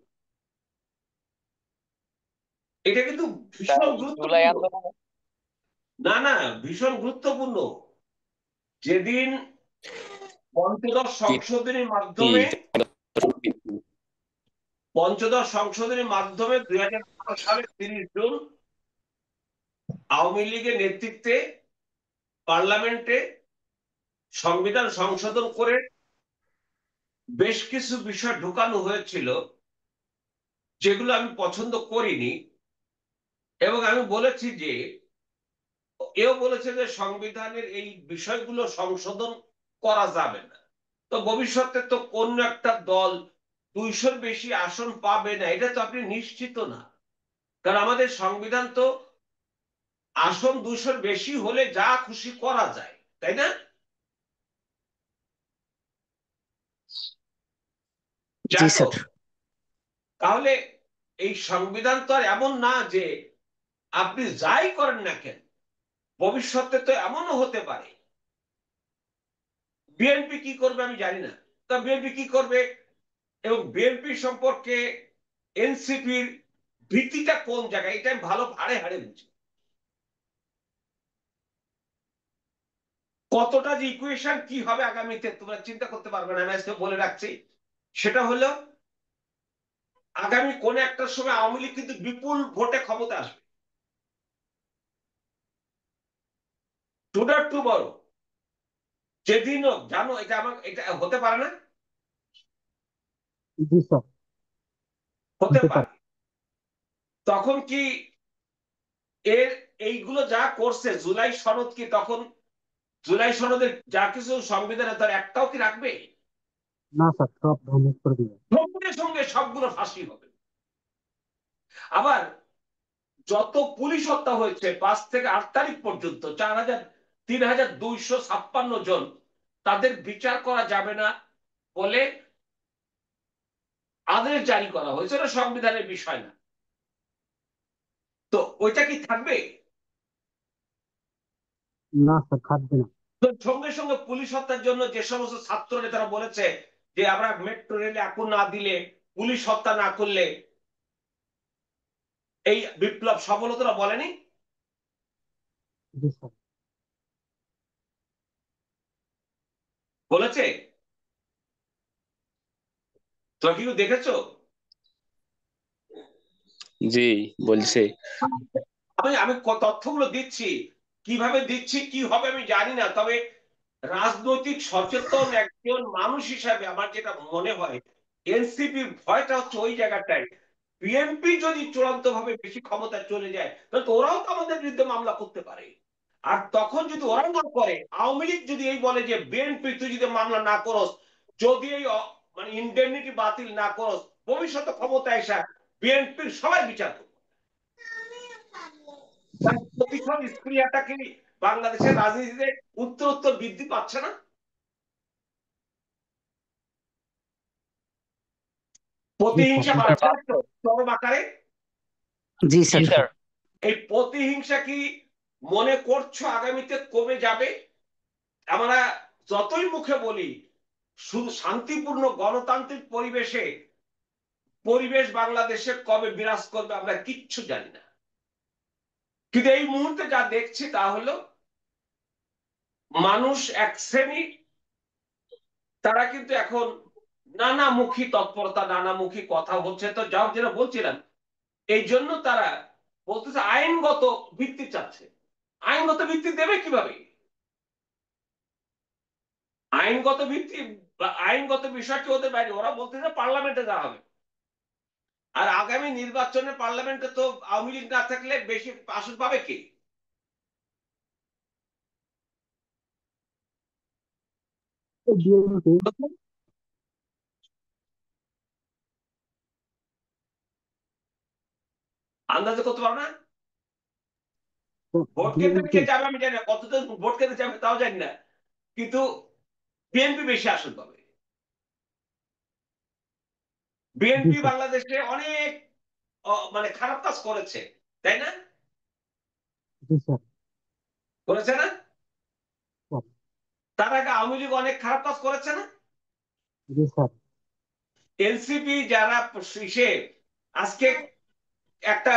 A: এটা কিন্তু
C: স্যার
A: ভীষণ
C: জুলাই
A: গুরুত্বপূর্ণ।
C: আন্দোলনে।
A: না না, ভীষণ গুরুত্বপূর্ণ। যেদিন পঞ্চদশ সংশোধনীর মাধ্যমে, পঞ্চদশ সংশোধনীর মাধ্যমে 2012 সালের 30 জুন আওয়ামী লীগের নেতৃত্বে পার্লামেন্টে সংবিধান সংশোধন করে বেশ কিছু বিষয় ঢুকানো হয়েছিল যেগুলো আমি পছন্দ করিনি। এবং আমি বলেছি যে, এও বলেছে যে সংবিধানের এই বিষয়গুলো সংশোধন করা যাবে না। তো ভবিষ্যতে তো কোন একটা দল 200-র বেশি আসন পাবে না, এটা তো আপনি নিশ্চিত না। কারণ আমাদের সংবিধান তো আসন 200-র বেশি হলে যা খুশি করা যায়, তাই না?
B: জি
A: যাই
B: স্যার।
A: হোক, তাহলে এই সংবিধান তো আর এমন না যে আপনি যাই করেন না কেন, ভবিষ্যতে তো এমনও হতে পারে বিএনপি কি করবে আমি জানি না। তা বিএনপি কি করবে এবং বিএনপি সম্পর্কে এনসিপির ভীতিটা কোন জায়গায়, এটা আমি ভালো হাড়ে হাড়ে বুঝি। কতটা যে ইকুয়েশন কি হবে আগামীতে তোমরা চিন্তা করতে পারবে না, আমি আজকে বলে রাখছি। সেটা হলো আগামী কোন একটা সময় আওয়ামী লীগ কিন্তু বিপুল ভোটে ক্ষমতা আসবে, টুডার টু বড় যেদিন হোক, জানো এটা আমার এটা হতে পারে না,
D: জি স্যার,
A: হতে
D: হতে পারে।
A: পারে। তখন কি এর এইগুলো যা করছে জুলাই সনদ, কি তখন জুলাই সনদের যা কিছু সংবিধানে তার একটাও কি রাখবে?
D: না স্যার, সব ভ্রমিত করে দিবে।
A: সঙ্গে সঙ্গে সবগুলো ফাঁসি হবে। আবার যত পুলিশ হত্যা হয়েছে 5 থেকে 8 তারিখ পর্যন্ত 3,256 জন, তাদের বিচার করা যাবে না বলে আদেশ জারি করা হয়েছে, এটা সংবিধানের বিষয় না। তো ওইটা কি থাকবে?
D: না স্যার, থাকবে না।
A: তো সঙ্গে সঙ্গে পুলিশ হত্যার জন্য যে সমস্ত ছাত্র নেতারা বলেছে যে আমরা মেট্রো রেলে আগুন না দিলে, পুলিশ হত্যা না করলে এই বিপ্লব সফল হতো না, বলেনি?
D: জি স্যার।
A: বলেছে? তোমরা কি দেখেছো?
E: জি, বলছে।
A: আমি আমি তথ্যগুলো দিচ্ছি, কিভাবে দিচ্ছি কি হবে আমি জানি না, তবে রাজনৈতিক সচেতন একজন মানুষ হিসাবে আমার যেটা মনে হয়, এনসিপির ভয়টা হচ্ছে ওই জায়গাটায়। বিএনপি যদি চূড়ান্ত ভাবে বেশি ক্ষমতায় চলে যায়, তাহলে তো ওরাও তো আমাদের বিরুদ্ধে মামলা করতে পারে। আর তখন যদি ওরা না করে, আওয়ামী লীগ যদি এই বলে যে বিএনপি তুই যদি মামলা না করস, যদি এই মানে ইন্ডেমনিটি বাতিল না করস, ভবিষ্যতে ক্ষমতায় এসে বিএনপির সবাই বিচার করবে। তার প্রতিশোধ স্প্রিয়াটা কি বাংলাদেশের রাজনীতিতে উত্তর উত্তর বৃদ্ধি পাচ্ছে না?
D: জি স্যার,
A: প্রতিহিংসা
C: স্যার
A: বাড়ছে না চরম আকারে?
B: জি
C: জি
B: স্যার।
C: স্যার।
A: এই প্রতিহিংসা কি মনে করছো আগামীতে কমে যাবে? আমরা যতই মুখে বলি শুধু শান্তিপূর্ণ গণতান্ত্রিক পরিবেশ বাংলাদেশে কবে বিরাজ করবে আমরা কিচ্ছু জানি না। কিন্তু এই মুহূর্তে যা দেখছি তা হলো মানুষ এক শ্রেণী, তারা কিন্তু এখন নানামুখী তৎপরতা, নানামুখী কথা হচ্ছে, তো যাও যেটা বলছিলাম, এই জন্য তারা বলতেছে আইনগত ভিত্তি চাচ্ছে। আইনগত ভিত্তি দেবে কিভাবে? আইনগত ভিত্তি বা আইনগত বিষয়টি ওদের বাইরে, ওরা বলতেছে পার্লামেন্টে যাওয়া হবে। আর আগামী নির্বাচনে পার্লামেন্টে তো আওয়ামী লীগ না থাকলে বেশি আসন পাবে কি?
D: বিএনপি।
A: আন্দাজে করতে পারো না? ভোট কেন্দ্রে
D: বিএনপি।
A: কে যাবে আমি জানি না, কতজন ভোট কেন্দ্রে যাবে তাও জানি না, কিন্তু বিএনপি বেশি আসন পাবে।
D: জি
A: বিএনপি
D: স্যার।
A: বাংলাদেশে অনেক মানে খারাপ কাজ করেছে, তাই না?
D: জি স্যার।
A: করেছে না?
D: স্যার।
A: তার আগে আওয়ামী লীগ অনেক খারাপ কাজ করেছে না?
D: জি স্যার।
A: এনসিপি যারা সে আজকে একটা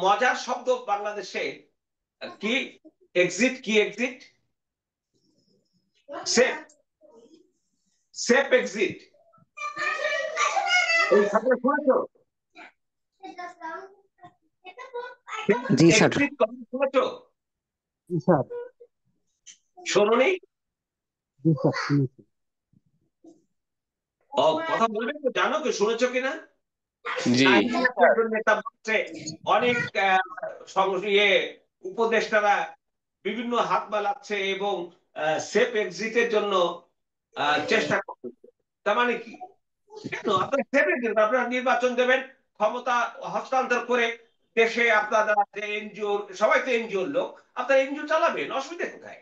A: মজার শব্দ বাংলাদেশে, কি এক্সিট, কি এক্সিট, সেফ, সেফ এক্সিট, এই শব্দ শুনেছো?
B: জি স্যার।
A: এক্সিট কথা শুনেছো?
D: জি স্যার।
A: শোনোনি?
D: জি স্যার, শুনেছি।
A: কথা বলবে তো, জানো কি শুনেছো কিনা?
E: জি।
A: না,
C: জি স্যার।
A: একজন নেতা বলছে, অনেক ইয়ে উপদেষ্টারা বিভিন্ন হাত মেলাচ্ছে এবং সেফ এক্সিটের জন্য চেষ্টা করছে। তার মানে কি? কেন আপনারা সেভে দেবেন, আপনারা নির্বাচন দেবেন, ক্ষমতা হস্তান্তর করে দেশে আপনারা যে এনজিও, সবাই তো এনজিওর লোক, আপনারা এনজিও চালাবেন, অসুবিধা কোথায়?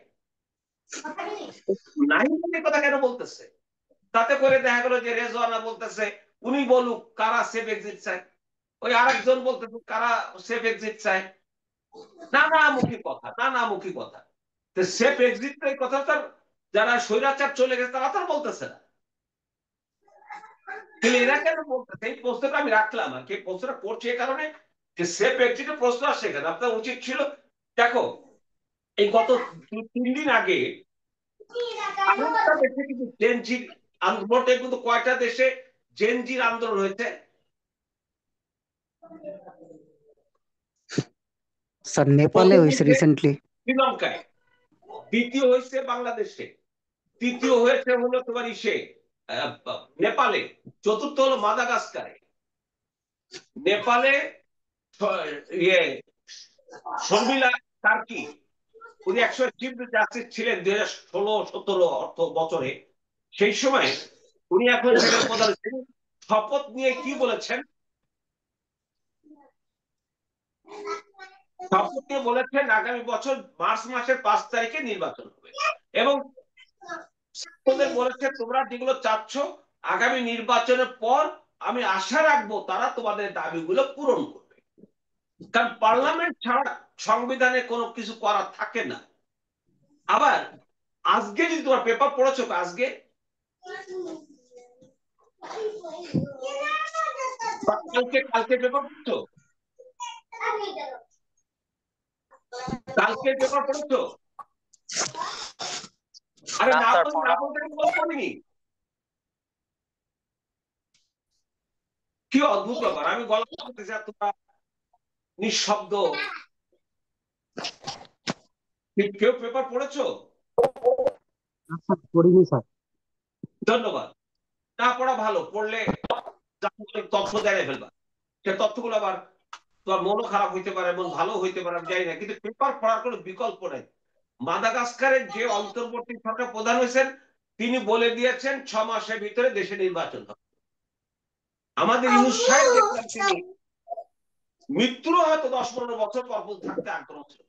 A: নাই বলে কথা কেন বলতেছে? তাতে করে দেখা গেল যে রেজওয়ানা বলতেছে উনি বলুক কারা সেফ এক্সিট চায়, ওই আরেকজন বলতেছে কারা সেফ এক্সিট চায়। নানামুখী কথা, নানামুখী কথা। তো সেফ এক্সিট এই কথা তো যারা স্বৈরাচার চলে গেছে তারা তো আর বলতেছে না। তাহলে এরা কেন বলতেছে? এই প্রশ্নটা আমি রাখলাম আর কি, প্রশ্নটা করছি এই কারণে যে সেফ এক্সিটের প্রশ্ন আসছে কেন, আপনার উচিত ছিল। দেখো, এই গত 2-3 দিন আগে আরেকটা দেশে কিন্তু জেনজির আন্দোলন, কিন্তু কয়টা দেশে জেনজির আন্দোলন হয়েছে?
B: স্যার নেপালে
A: প্রথম
B: হয়েছে
A: হয়েছে
B: রিসেন্টলি।
A: শ্রীলঙ্কায়, দ্বিতীয় হয়েছে বাংলাদেশে, তৃতীয় হয়েছে হলো তোমার ইসে আহ, নেপালে, চতুর্থ হলো মাদাগাস্কারে। নেপালে ইয়ে শর্মিলা কার্কি, উনি 100 চিফ জাস্টিস ছিলেন 2016-17 অর্থ বছরে। সেই সময় উনি এখন সেখানে প্রধান ছিলেন। শপথ নিয়ে কি বলেছেন? শপথ নিয়ে বলেছেন আগামী বছর মার্চ মাসের 5 তারিখে নির্বাচন হবে, এবং ওদের বলেছে তোমরা যেগুলো চাচ্ছ আগামী নির্বাচনের পর আমি আশা রাখবো তারা তোমাদের দাবিগুলো পূরণ করবে। কারণ পার্লামেন্ট ছাড়া সংবিধানে কোনো কিছু করার থাকে না। আবার আজকে যদি তোমার পেপার পড়েছো, আজকে কালকে কালকে পেপার পড়ছো, কালকে পেপার পড়েছো? আরে
C: না
A: না
C: স্যার,
A: বলতে না
C: পড়া
A: বলতে বলিনি। কি অদ্ভুত ব্যাপার, আমি গল্প করতেছি আর তোমরা নিঃশব্দ। কেউ পেপার পড়েছো?
D: স্যার পড়িনি স্যার।
A: ধন্যবাদ। না পড়া ভালো, পড়লে তথ্য জানিয়ে ফেলবা। সে তথ্যগুলো আবার তোমার মনও খারাপ হইতে পারে, মন ভালো হইতে পারে, আমি জানি না, কিন্তু পেপার পড়ার কোনো বিকল্প নেই। মাদাগাস্কারের যে অন্তর্বর্তী সরকার প্রধান হয়েছেন তিনি বলে দিয়েছেন 6 মাসের ভিতরে দেশে নির্বাচন হবে। আমাদের ইউনূস সাহেব দেখলাম তিনি মৃত্যুরও হয়তো 10-15 বছর পর থাকতে আগ্রহ ছিল।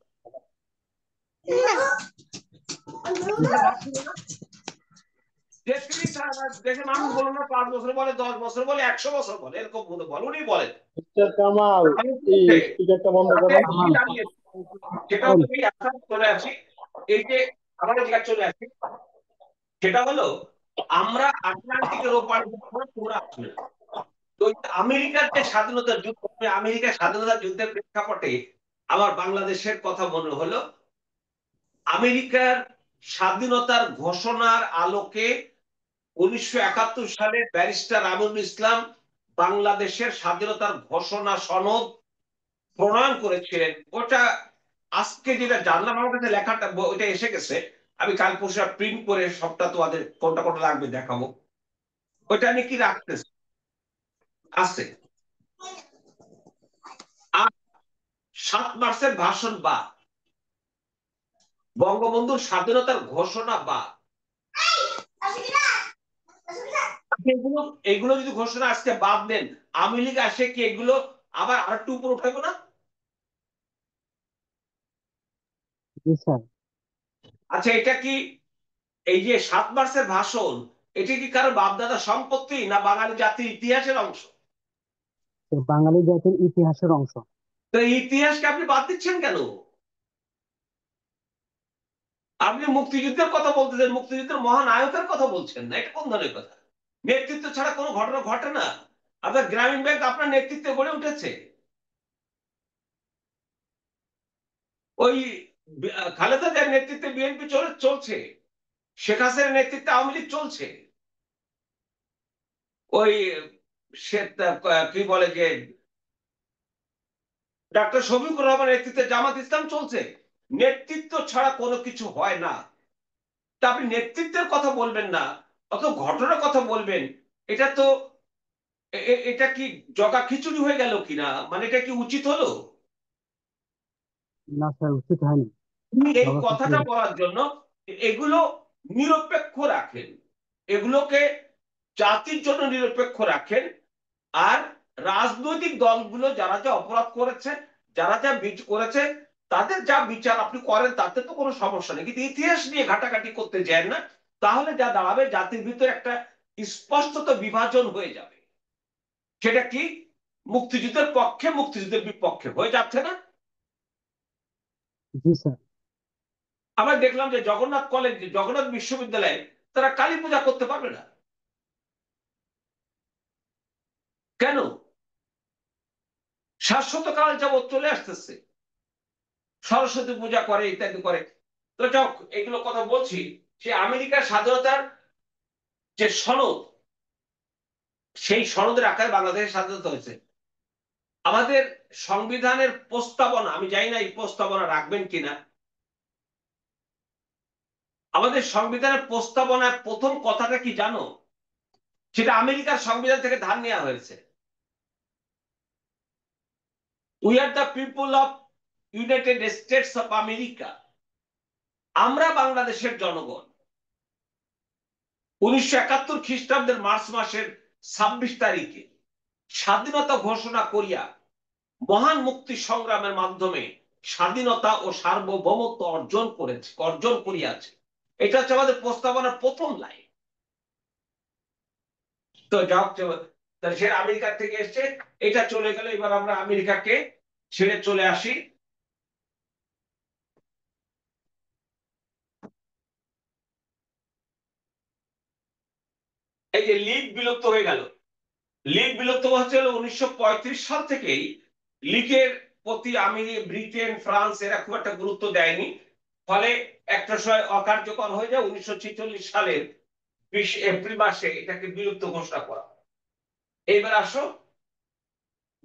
A: যে তিনি দেশের মানুষ বলুন না 5 বছর বলে, 10 বছর বলে, 100 বছর বলে, এরকম বলে উনি বলেন।
F: মিস্টার কামাল, এই স্পিকারটা বন্ধ করেন।
A: সেটা
D: বলেন।
A: তুমি চলে আসি, এই যে আমাদের জায়গায় চলে আসি, সেটা হলো আমরা আটলান্টিকের ওপারে তোমরা আসবে না। তো আমেরিকার যে স্বাধীনতার যুদ্ধ, আমেরিকার স্বাধীনতার যুদ্ধের প্রেক্ষাপটে আমার বাংলাদেশের কথা মনে হলো। আমেরিকার স্বাধীনতার ঘোষণার আলোকে 1971 সালে ব্যারিস্টার আমিনুল ইসলাম বাংলাদেশের স্বাধীনতার ঘোষণা সনদ প্রণয়ন করেছিলেন। ওটা আজকে যেটা জানলাম, আমার কাছে লেখাটা ওইটা এসে গেছে, আমি কাল পরশু প্রিন্ট করে সবটা তোমাদের কোনটা কোনটা লাগবে দেখাবো। ওইটা আমি কি রাখতেছি আছে। আর 7 মার্চের ভাষণ বা বঙ্গবন্ধুর স্বাধীনতার ঘোষণা বা এগুলো এগুলো যদি ঘোষণা আজকে বাদ দেন, আওয়ামী লীগ আসে কি এগুলো আবার আরেকটু উপর উঠাবে না?
D: জি স্যার।
A: আচ্ছা, এটা কি এই যে 7 মার্চের ভাষণ, এটা কি কারো বাপদাদা সম্পত্তি না বাঙালি জাতির ইতিহাসের অংশ?
D: তো বাঙালি জাতির ইতিহাসের অংশ।
A: তো এই ইতিহাসকে আপনি বাদ দিচ্ছেন কেন? আপনি মুক্তিযুদ্ধের কথা বলতেছেন, মুক্তিযুদ্ধের মহানায়কের কথা বলছেন না, এটা কোন ধরনের কথা? নেতৃত্ব ছাড়া কোনো ঘটনা ঘটে না। আপনার গ্রামীণ ব্যাংক আপনার নেতৃত্বে গড়ে উঠেছে। ওই খালেদা জিয়ার নেতৃত্বে বিএনপি চলছে, শেখ হাসিনার নেতৃত্বে আওয়ামী লীগ চলছে, ওই সে কি বলে যে ডাক্তার শফিকুর রহমানের নেতৃত্বে জামাত ইসলাম চলছে। নেতৃত্ব ছাড়া কোনো কিছু হয় না। তা আপনি নেতৃত্বের কথা বলবেন না, অত ঘটনার কথা বলবেন, এটা তো এটা কি জগা খিচুড়ি হয়ে গেল কিনা? মানে এটা কি উচিত হলো?
D: না স্যার, উচিত হয়নি।
A: তুমি এই
D: জগা খিচুড়ি।
A: কথাটা বলার জন্য এগুলো নিরপেক্ষ রাখেন, এগুলোকে জাতির জন্য নিরপেক্ষ রাখেন, আর রাজনৈতিক দলগুলো যারা যা অপরাধ করেছে, যারা যা করেছে, তাদের যা বিচার আপনি করেন তাতে তো কোনো সমস্যা নেই, কিন্তু ইতিহাস নিয়ে ঘাটাঘাটি করতে যান না, তাহলে যা দাঁড়াবে জাতির ভিতরে একটা স্পষ্টত বিভাজন হয়ে যাবে। সেটা কি মুক্তিযুদ্ধের পক্ষে মুক্তিযুদ্ধের বিপক্ষে হয়ে যাচ্ছে না?
D: জি স্যার।
A: আমরা দেখলাম যে জগন্নাথ কলেজ, জগন্নাথ বিশ্ববিদ্যালয়ে তারা কালী পূজা করতে পারবে না। কেন? শাশ্বত কাল যাবৎ চলে আসতেছে, সরস্বতী পূজা করে, ইত্যাদি করে। তো যাক, এগুলো কথা বলছি, সে আমেরিকার স্বাধীনতার যে সনদ, সেই সনদের আকারে বাংলাদেশের স্বাধীনতা হয়েছে। আমাদের সংবিধানের প্রস্তাবনা, আমি জানি না এই প্রস্তাবনা রাখবেন কিনা, আমাদের সংবিধানের প্রস্তাবনার প্রথম কথাটা কি জানো? সেটা আমেরিকার সংবিধান থেকে ধার নেওয়া হয়েছে। We are the people of United states of America. আমরা বাংলাদেশের জনগণ। 1971 খ্রিস্টাব্দের মার্চ মাসের 26 তারিখে স্বাধীনতা ঘোষণা করিয়া মহান মুক্তি সংগ্রামের মাধ্যমে স্বাধীনতা ও সার্বভৌমত্ব অর্জন করিয়াছে। এটা হচ্ছে আমাদের প্রস্তাবনার প্রথম লাইন। তো যাক, সে আমেরিকা থেকে এসছে, এটা চলে গেল। এবার আমরা আমেরিকাকে ছেড়ে চলে আসি। এই যে লীগ বিলুপ্ত হয়ে গেল, লীগ বিলুপ্ত হচ্ছে 1935 সাল থেকেই। লীগের প্রতি ব্রিটেন, ফ্রান্স এরা খুব একটা গুরুত্ব দেয়নি, ফলে একটা সময় অকার্যকর হয়ে যায়। 1946 সালের 20 এপ্রিল মাসে এটাকে বিলুপ্ত ঘোষণা করা। এইবার আসো,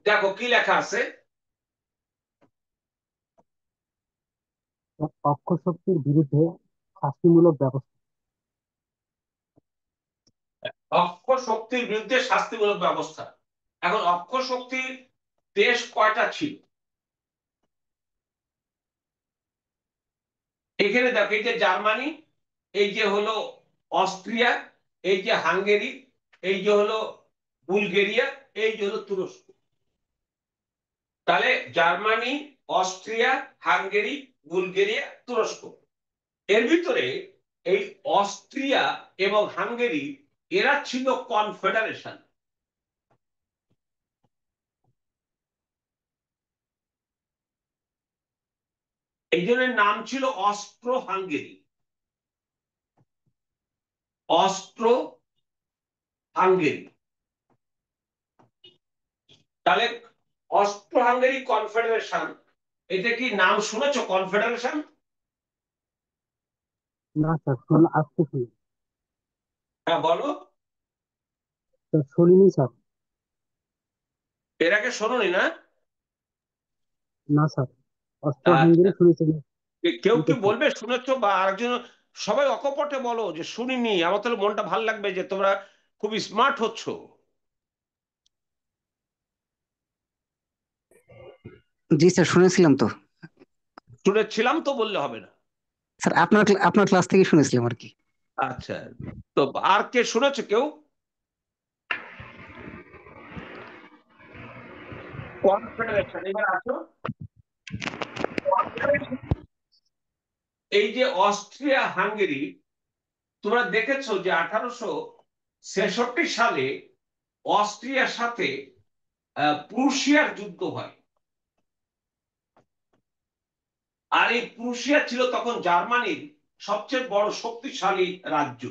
A: দেখো কি লেখা আছে।
D: অক্ষ শক্তির বিরুদ্ধে শাস্তিমূলক ব্যবস্থা।
A: অক্ষ শক্তির বিরুদ্ধে শাস্তিমূলক ব্যবস্থা। এখন অক্ষ শক্তির দেশ কয়টা ছিল? এখানে দেখো, এই যে জার্মানি, এই যে হলো অস্ট্রিয়া, এই যে হাঙ্গেরি, এই যে হলো বুলগেরিয়া, এই যে হলো তুরস্ক। তাহলে জার্মানি, অস্ট্রিয়া, হাঙ্গেরি, বুলগেরিয়া, তুরস্ক। এর ভিতরে এই অস্ট্রিয়া এবং হাঙ্গেরি এরা ছিল কনফেডারেশন। এই জন্য নাম ছিল অস্ট্রো হাঙ্গেরি। Austro Hungary. তাহলে অস্ট্রো হাঙ্গেরি কনফেডারেশন, এটা কি নাম শুনেছো কনফেডারেশন?
D: না স্যার, শুনুন, আজকে শুনি।
A: হ্যাঁ বলো।
D: স্যার শুনিনি স্যার।
A: এর আগে শোনোনি না?
D: না স্যার, অস্ট্রো
A: আচ্ছা,
D: হাঙ্গেরি শুনেছি।
A: কেউ কি
D: লিখেছি।
A: বলবে শুনেছো, বা আরেকজন? সবাই অকপটে বলো যে শুনিনি, আমার তাহলে মনটা ভাল লাগবে যে তোমরা খুব স্মার্ট হচ্ছ।
B: জি স্যার, শুনেছিলাম তো।
A: শুনেছিলাম তো বললে হবে না।
B: স্যার আপনার ক্লাস থেকে শুনেছিলাম আর কি।
A: আচ্ছা, তো আর কে শুনেছে কেউ? কনফেডারেশন, এবার আসো। এই যে অস্ট্রিয়া হাঙ্গেরি, তোমরা দেখেছো যে 1866 সালে অস্ট্রিয়ার সাথে প্রুশিয়ার যুদ্ধ হয়। আর এই প্রুশিয়া ছিল তখন জার্মানির সবচেয়ে বড় শক্তিশালী রাজ্য।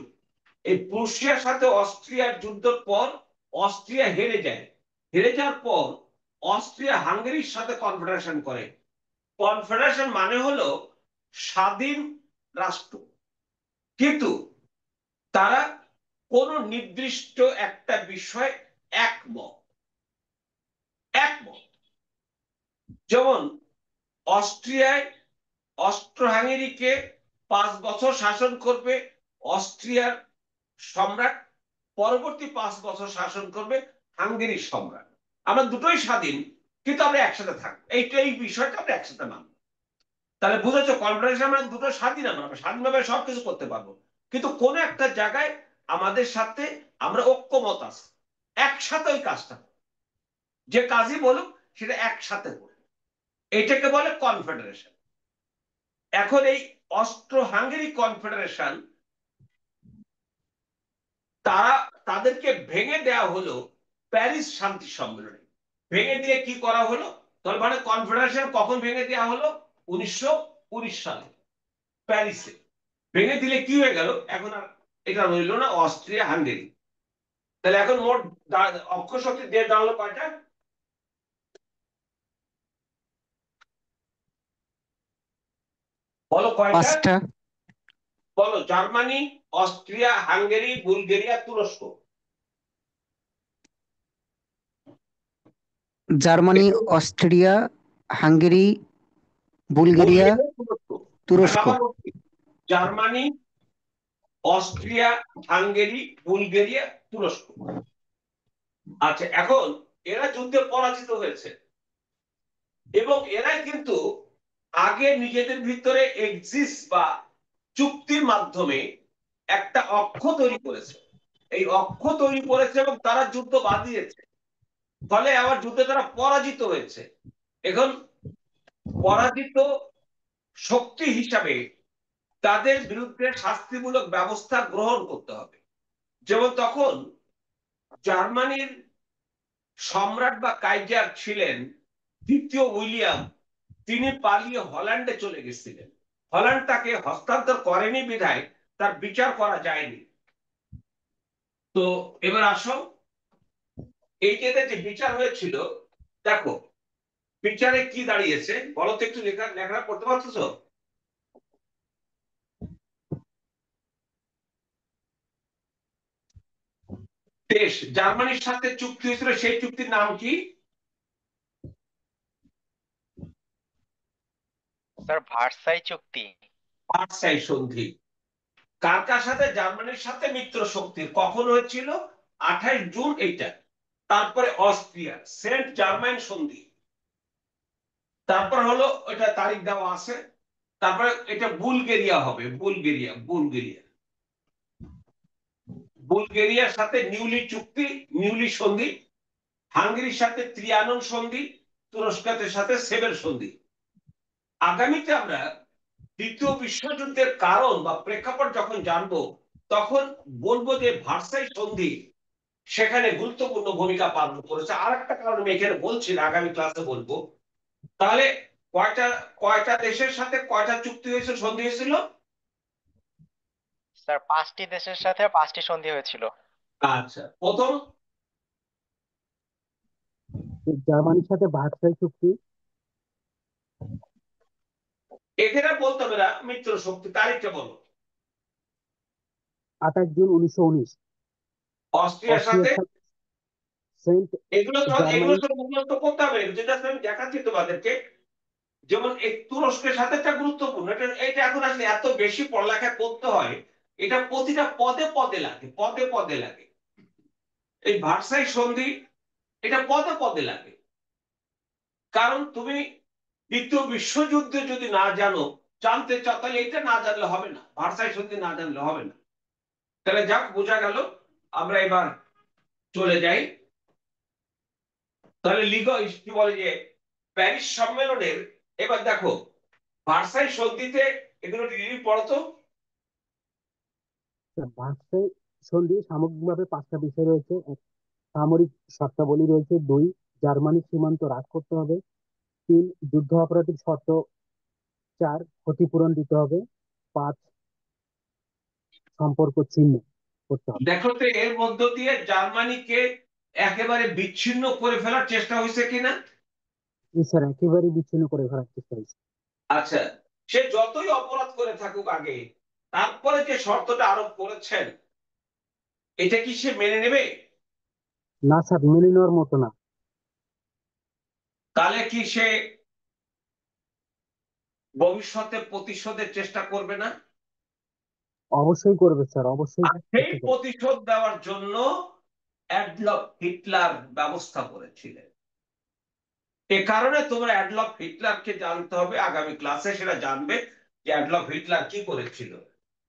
A: এই প্রুশিয়ার সাথে অস্ট্রিয়ার যুদ্ধের পর অস্ট্রিয়া হেরে যায়। হেরে যাওয়ার পর অস্ট্রিয়া হাঙ্গেরির সাথে কনফেডারেশন করে। কনফেডারেশন মানে হলো স্বাধীন রাষ্ট্র, কিন্তু তারা কোন নির্দিষ্ট একটা বিষয়ে একমত। একমত, যেমন অস্ট্রিয়ায় অস্ট্রো হাঙ্গেরিকে 5 বছর শাসন করবে অস্ট্রিয়ার সম্রাট, পরবর্তী 5 বছর শাসন করবে হাঙ্গেরির সম্রাট। আমরা দুটোই স্বাধীন, কিন্তু আমরা একসাথে থাকবো, এই বিষয়টা আমরা একসাথে মানবো। তাহলে বুঝেছো, কনফেডারেশন মানে দুটো স্বাধীন, আমরা স্বাধীনভাবে সবকিছু করতে পারবো, কিন্তু কোন একটা জায়গায় আমাদের সাথে আমরা ঐক্যমত আছে, একসাথে ওই কাজটা করব। যে কাজই বলুক সেটা একসাথে করব, এটাকে বলে কনফেডারেশন। এখন এই অস্ট্রো হাঙ্গেরি কনফেডারেশন তাদেরকে ভেঙে দেওয়া হলো প্যারিস শান্তি সম্মেলনে। ভেঙে দিয়ে কি করা হলো? তার মানে কনফেডারেশন কখন ভেঙে দেওয়া হলো? 1919 সালে প্যারিসে। ভেঙে দিলে কি হয়ে গেল? এখন আর এটা রইল না অস্ট্রিয়া হাঙ্গেরি। তাহলে এখন মোট অক্ষশক্তি দিয়ে দাঁড়ালো কয়টা? বলো কয়টা?
B: 5টা।
A: বলো। জার্মানি, অস্ট্রিয়া, হাঙ্গেরি, বুলগেরিয়া, তুরস্ক।
B: Germany, Austria, Hungary, Bulgaria,
A: Bulgaria, তুরস্ক। আমি
B: তুরস্ক।
A: আবার বলছি, জার্মানি, অস্ট্রিয়া, হাঙ্গেরি, বুলগেরিয়া, তুরস্ক। আচ্ছা, এখন এরা যুদ্ধে পরাজিত হয়েছে এবং এরাই কিন্তু আগে নিজেদের ভিতরে এক্সিস বা চুক্তির মাধ্যমে একটা অক্ষ তৈরি করেছে। এই অক্ষ তৈরি করেছে এবং তারা যুদ্ধ বাঁধিয়েছে, ফলে আবার যুদ্ধে তারা পরাজিত হয়েছে। এখন পরাজিত শক্তি হিসাবে তাদের বিরুদ্ধে শাস্তিমূলক ব্যবস্থা গ্রহণ করতে হবে। যেমন তখন জার্মানির সম্রাট বা কাইজার ছিলেন দ্বিতীয় উইলিয়াম। তিনি পালিয়ে হল্যান্ডে চলে গেছিলেন। হল্যান্ড তাকে হস্তান্তর করেনি বিধায় তার বিচার করা যায়নি। তো এবার আসো, এই যে বিচার হয়েছিল, দেখো বিচারে কি দাঁড়িয়েছে বলো তো, একটু লেখা করতে পারছো? দেশ জার্মানির সাথে চুক্তি হয়েছিল, সেই চুক্তির নাম কি?
C: স্যার ভার্সাই চুক্তি।
A: ভার্সাই সন্ধি। কার কার সাথে? জার্মানির সাথে মিত্র শক্তির। কখন হয়েছিল? 28 জুন এইটা। তারপরে অস্ট্রিয়া সেন্ট জার্মান সন্ধি। তারপর হলো এটা তারিখ দেওয়া আছে। তারপরে এটা বুলগেরিয়া হবে, বুলগেরিয়া বুলগেরিয়া বুলগেরিয়ার সাথে নিউলি চুক্তি, নিউলি সন্ধি। হাঙ্গেরির সাথে ত্রিয়ানন সন্ধি, তুরস্কের সাথে সেভের সন্ধি। আগামীতে আমরা দ্বিতীয় বিশ্বযুদ্ধের কারণ বা প্রেক্ষাপট যখন জানবো, তখন বলবো যে ভার্সাই সন্ধি সেখানে গুরুত্বপূর্ণ ভূমিকা পালন করেছে। আর একটা কারণ আমি এখানে বলছি না, আগামী ক্লাসে বলবো। তাহলে কয়টা কয়টা দেশের সাথে কয়টা চুক্তি হয়েছিল, সন্ধি হয়েছিল?
C: স্যার 5টি দেশের সাথে 5টি সন্ধি হয়েছিল।
A: আচ্ছা, প্রথম
D: জার্মানির সাথে ভার্সাই চুক্তি
A: এখানে বলতে হবে না মিত্র শক্তি, তারিখটা বলো।
D: 28 জুন 1919।
A: অস্ট্রিয়ার সাথে?
D: অস্ট্রিয়ার সাথে সেন্ট
A: এগুলো
D: জার্মানি।
A: সব মুখস্থ করতে হবে, যেটা আমি দেখাচ্ছি তোমাদেরকে। যেমন এই তুরস্কের সাথে একটা গুরুত্বপূর্ণ, এটা এখন আসলে এত বেশি পড়ালেখা করতে হয়, এটা প্রতিটা পদে পদে লাগে, পদে পদে লাগে। এই ভার্সাই সন্ধি এটা পদে পদে লাগে, কারণ তুমি দ্বিতীয় বিশ্বযুদ্ধে যদি না জানতে চাও, তাহলে এটা না জানলে হবে না, ভার্সাই সন্ধি না জানলে হবে না। তাহলে যাক, বোঝা গেল। আমরা এবার চলে যাই। তাহলে লিগো কি বলে যে প্যারিস সম্মেলনের, এবার দেখো ভার্সাই সন্ধিতে এগুলো রিভিউ পড়ো তো।
D: ভার্সাই সন্ধি সামগ্রিকভাবে 5টা বিষয় রয়েছে। এক, সামরিক শর্তাবলী রয়েছে। 2, জার্মানির সীমান্ত হ্রাস করতে হবে। 3, যুদ্ধ অপরাধীর শর্ত। 4, ক্ষতিপূরণ দিতে হবে। 5, সম্পর্ক ছিন্ন করতে হবে।
A: দেখো তো এর মধ্য দিয়ে জার্মানিকে একেবারে বিচ্ছিন্ন করে ফেলার চেষ্টা হয়েছে কিনা?
D: স্যার একেবারে বিচ্ছিন্ন করে ফেলার চেষ্টা হয়েছে।
A: আচ্ছা, সে যতই অপরাধ করে থাকুক আগে, তারপরে যে শর্তটা আরোপ করেছেন, এটা কি সে মেনে নেবে?
D: না স্যার, মেনে নেওয়ার মতো না।
A: তাহলে কি সে ভবিষ্যতে প্রতিশোধের চেষ্টা করবে না?
D: অবশ্যই করবে স্যার, অবশ্যই
A: আর সেই
D: চেষ্টা করবে।
A: প্রতিশোধ দেওয়ার জন্য অ্যাডলফ হিটলার ব্যবস্থা করেছিলেন। এ কারণে তোমরা অ্যাডলফ হিটলারকে জানতে হবে, আগামী ক্লাসে সেটা জানবে যে অ্যাডলফ হিটলার কি করেছিল।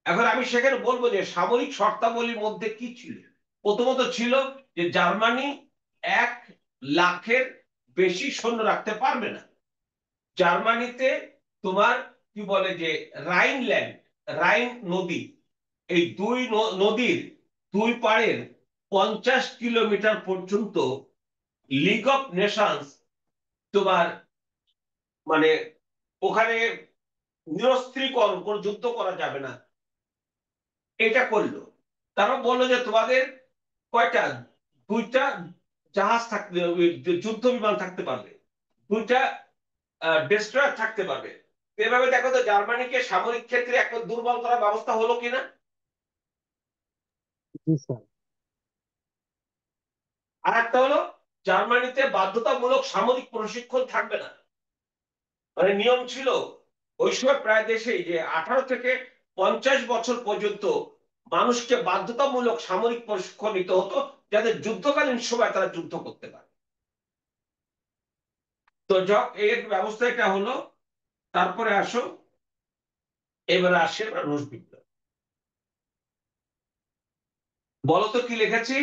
A: এখন আমি সেখানে বলবো যে সামরিক শর্তাবলীর মধ্যে কি ছিল। প্রথমত ছিল যে জার্মানি 1 লাখের বেশি সৈন্য রাখতে পারবে না। জার্মানিতে তোমার কি বলে যে রাইন নদী, এই দুই নদীর দুই পাড়ের 50 কিলোমিটার পর্যন্ত লিগ অফ নেশনস তোমার মানে ওখানে নিরস্ত্রীকরণ, কোন যুদ্ধ করা যাবে না, এটা করলো। তারা বললো যে তোমাদের কয়টা, 2টা জাহাজ থাকতে, যুদ্ধ বিমান থাকতে পারবে, 2টা ডেস্ট্রয়ার থাকতে পারবে। এভাবে দেখো তো জার্মানিকে সামরিক ক্ষেত্রে একটা দুর্বল করার ব্যবস্থা হলো কিনা।
D: জি স্যার।
A: আর একটা হলো জার্মানিতে বাধ্যতামূলক সামরিক প্রশিক্ষণ থাকবে না। মানে নিয়ম ছিল ওই সময় প্রায় দেশেই যে 18 থেকে 50 বছর পর্যন্ত মানুষকে বাধ্যতামূলক সামরিক প্রশিক্ষণ নিতে হতো, যাতে যুদ্ধকালীন সময় তারা যুদ্ধ করতে পারে। তো এর ব্যবস্থা এটা হলো। তারপরে আসো, এবারে আসে রুশ বিপ্লব। বলো তো কি লিখেছি।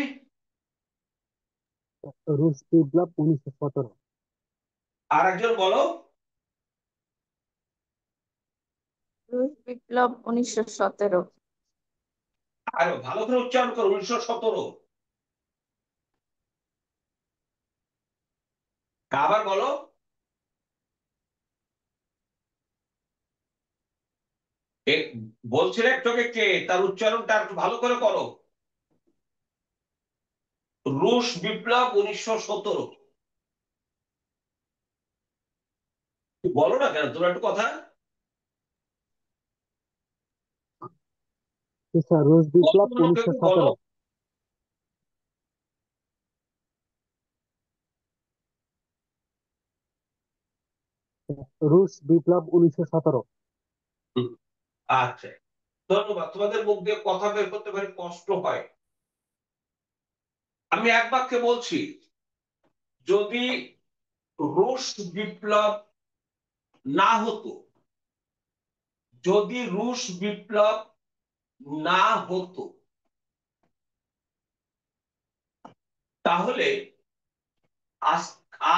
D: রুশ বিপ্লব 1917।
A: আর একজন বলো।
G: রুশ বিপ্লব 1917।
A: আরো ভালো করে উচ্চারণ করো, 1917। আবার বলো। বলছিলে একটুকে কে, তার উচ্চারণটা একটু ভালো করে করো। রুশ বিপ্লব 1917। বলো না কেন তোমরা একটু কথা।
D: জি স্যার, রুশ বিপ্লব
A: বলো।
D: 1917। রুশ বিপ্লব 1917।
A: আচ্ছা, ধন্যবাদ। তোমাদের মুখ দিয়ে কথা বের করতে ভারি কষ্ট হয়। আমি এক বাক্যে বলছি, যদি রুশ বিপ্লব না হতো, যদি রুশ বিপ্লব না হতো, তাহলে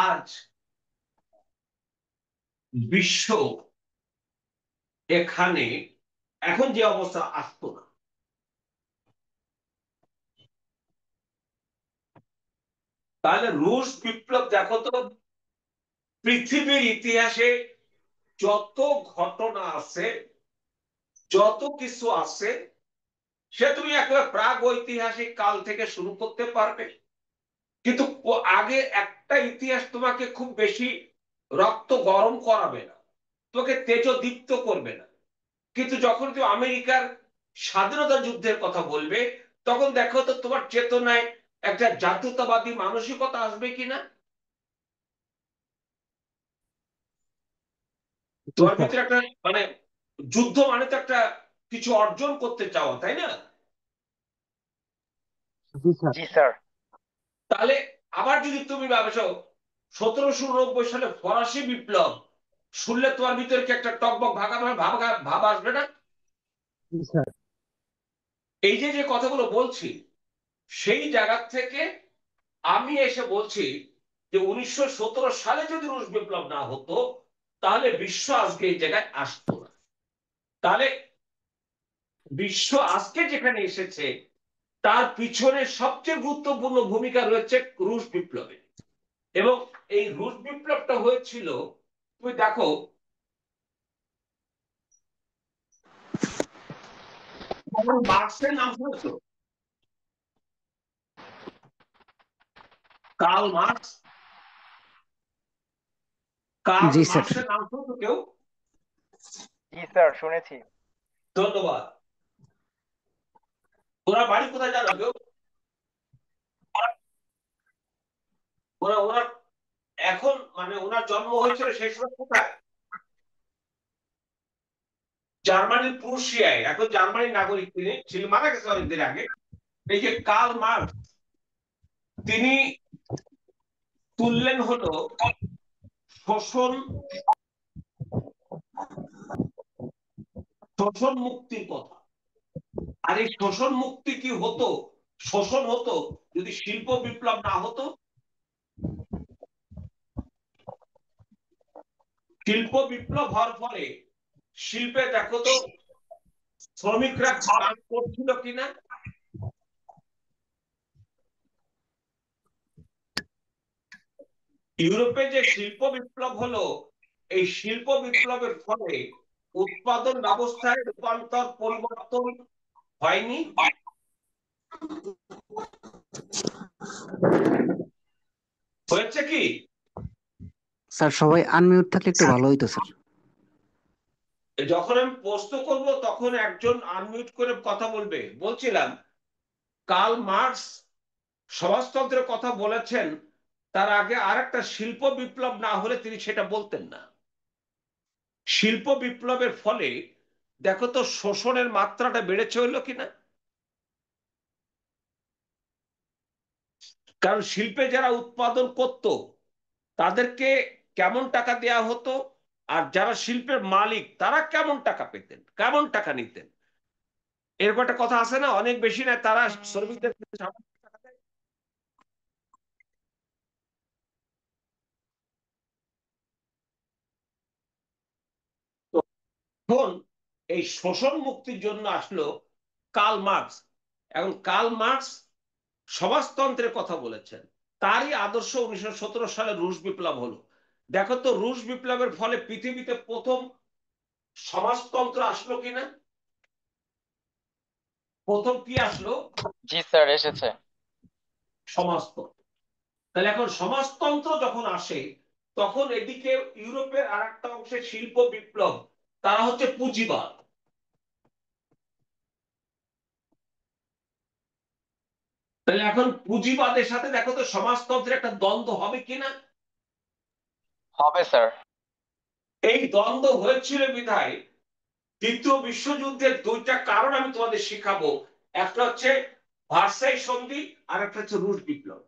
A: আজ বিশ্ব এখানে এখন যে অবস্থা আসতো না। তাহলে রুশ বিপ্লব দেখো তো, পৃথিবীর ইতিহাসে যত ঘটনা আছে, যত কিছু আছে, সে তুমি একেবারে প্রাগ ঐতিহাসিক কাল থেকে শুরু করতে পারবে। কিন্তু আগে একটা ইতিহাস তোমাকে খুব বেশি রক্ত গরম করাবে না, তোমাকে তেজদীপ্ত করবে না। কিন্তু যখন তুমি আমেরিকার স্বাধীনতা যুদ্ধের কথা বলবে, তখন দেখো তো তোমার চেতনায় একটা জাতীয়তাবাদী মানসিকতা আসবে কিনা।
D: জি
A: তোমার
D: স্যার।
A: ভিতরে একটা মানে যুদ্ধ মানে তো একটা কিছু অর্জন করতে চাওয়া, তাই না?
D: জি স্যার।
C: জি স্যার।
A: তাহলে আবার যদি তুমি ভাবছো 1790 সালে ফরাসি বিপ্লব শুনলে তোমার ভিতরে কি একটা টকবক ভাব আসবে না?
D: জি স্যার।
A: এই যে যে কথাগুলো বলছি, সেই জায়গা থেকে আমি এসে বলছি যে 1917 সালে যদি রুশ বিপ্লব না হতো, তাহলে বিশ্ব আজকে এই জায়গায় আসতো না। তাহলে বিশ্ব আজকে যেখানে এসেছে, তার পিছনে সবচেয়ে গুরুত্বপূর্ণ ভূমিকা রয়েছে রুশ বিপ্লবে। এবং এই রুশ বিপ্লবটা হয়েছিল, তুমি দেখো, মার্কসের নাম শুনেছো? Karl Marx. কার্ল
B: জি স্যার।
A: মার্কসের নাম শুনেছো কেউ?
C: জি স্যার, শুনেছি।
A: ধন্যবাদ। ওনার বাড়ি কোথায় জানো কেউ? ওনার এখন মানে ওনার জন্ম হয়েছিল সেই সময় কোথায়? জার্মানির প্রুশিয়ায়। এখন জার্মানির নাগরিক তিনি ছিলেন, মারা গেছে অনেকদিন আগে। এই যে কার্ল মার্কস, তিনি তুললেন হলো শোষণ শোষণ মুক্তির কথা। আর এই শোষণ মুক্তি কি হতো, শোষণ হতো যদি শিল্প বিপ্লব না হতো? শিল্প বিপ্লব হওয়ার ফলে শিল্পে দেখো তো শ্রমিকরা কাজ করছিল কিনা? ইউরোপে যে শিল্প বিপ্লব হলো, এই শিল্প বিপ্লবের ফলে উৎপাদন ব্যবস্থায় রূপান্তর পরিবর্তন হয়নি? হয়েছে কি?
B: স্যার সবাই আনমিউট থাকলে একটু ভালো হইতো স্যার।
A: যখন আমি প্রশ্ন করব তখন একজন আনমিউট করে কথা বলবে। বলছিলাম কার্ল মার্কস সমাজতন্ত্রের কথা বলেছেন, তার আগে আরেকটা শিল্প বিপ্লব না হলে তিনি সেটা বলতেন না। শিল্প বিপ্লবের ফলে দেখো তো শোষণের মাত্রাটা বেড়েছে হলো কিনা? কারণ শিল্পে যারা উৎপাদন করত তাদেরকে কেমন টাকা দেয়া হতো, আর যারা শিল্পের মালিক তারা কেমন টাকা পেতেন, কেমন টাকা নিতেন? এরকম একটা কথা আছে না, অনেক বেশি না তারা শ্রমিকদের সামান্য টাকা দেয়। তো এখন এই শোষণ মুক্তির জন্য আসলো কার্ল মার্কস। এখন কার্ল মার্কস সমাজতন্ত্রের কথা বলেছেন, তারই আদর্শ 1917 সালে রুশ বিপ্লব হলো। দেখো তো রুশ বিপ্লবের ফলে পৃথিবীতে প্রথম সমাজতন্ত্র আসলো কিনা? প্রথম কি আসলো?
C: জি স্যার, এসেছে।
A: সমাজতন্ত্র। তাহলে এখন সমাজতন্ত্র যখন আসে তখন এদিকে ইউরোপের আর একটা অংশে শিল্প বিপ্লব, তারা হচ্ছে পুঁজিবাদ। তাহলে এখন পুঁজিবাদের সাথে দেখো তো সমাজতন্ত্রের একটা দ্বন্দ্ব হবে কিনা?
C: হবে স্যার।
A: এই দ্বন্দ্ব হয়েছিল বিধায় দ্বিতীয় বিশ্বযুদ্ধের দুইটা কারণ আমি তোমাদের শিখাবো। একটা হচ্ছে ভার্সাই সন্ধি, আর একটা হচ্ছে রুশ বিপ্লব।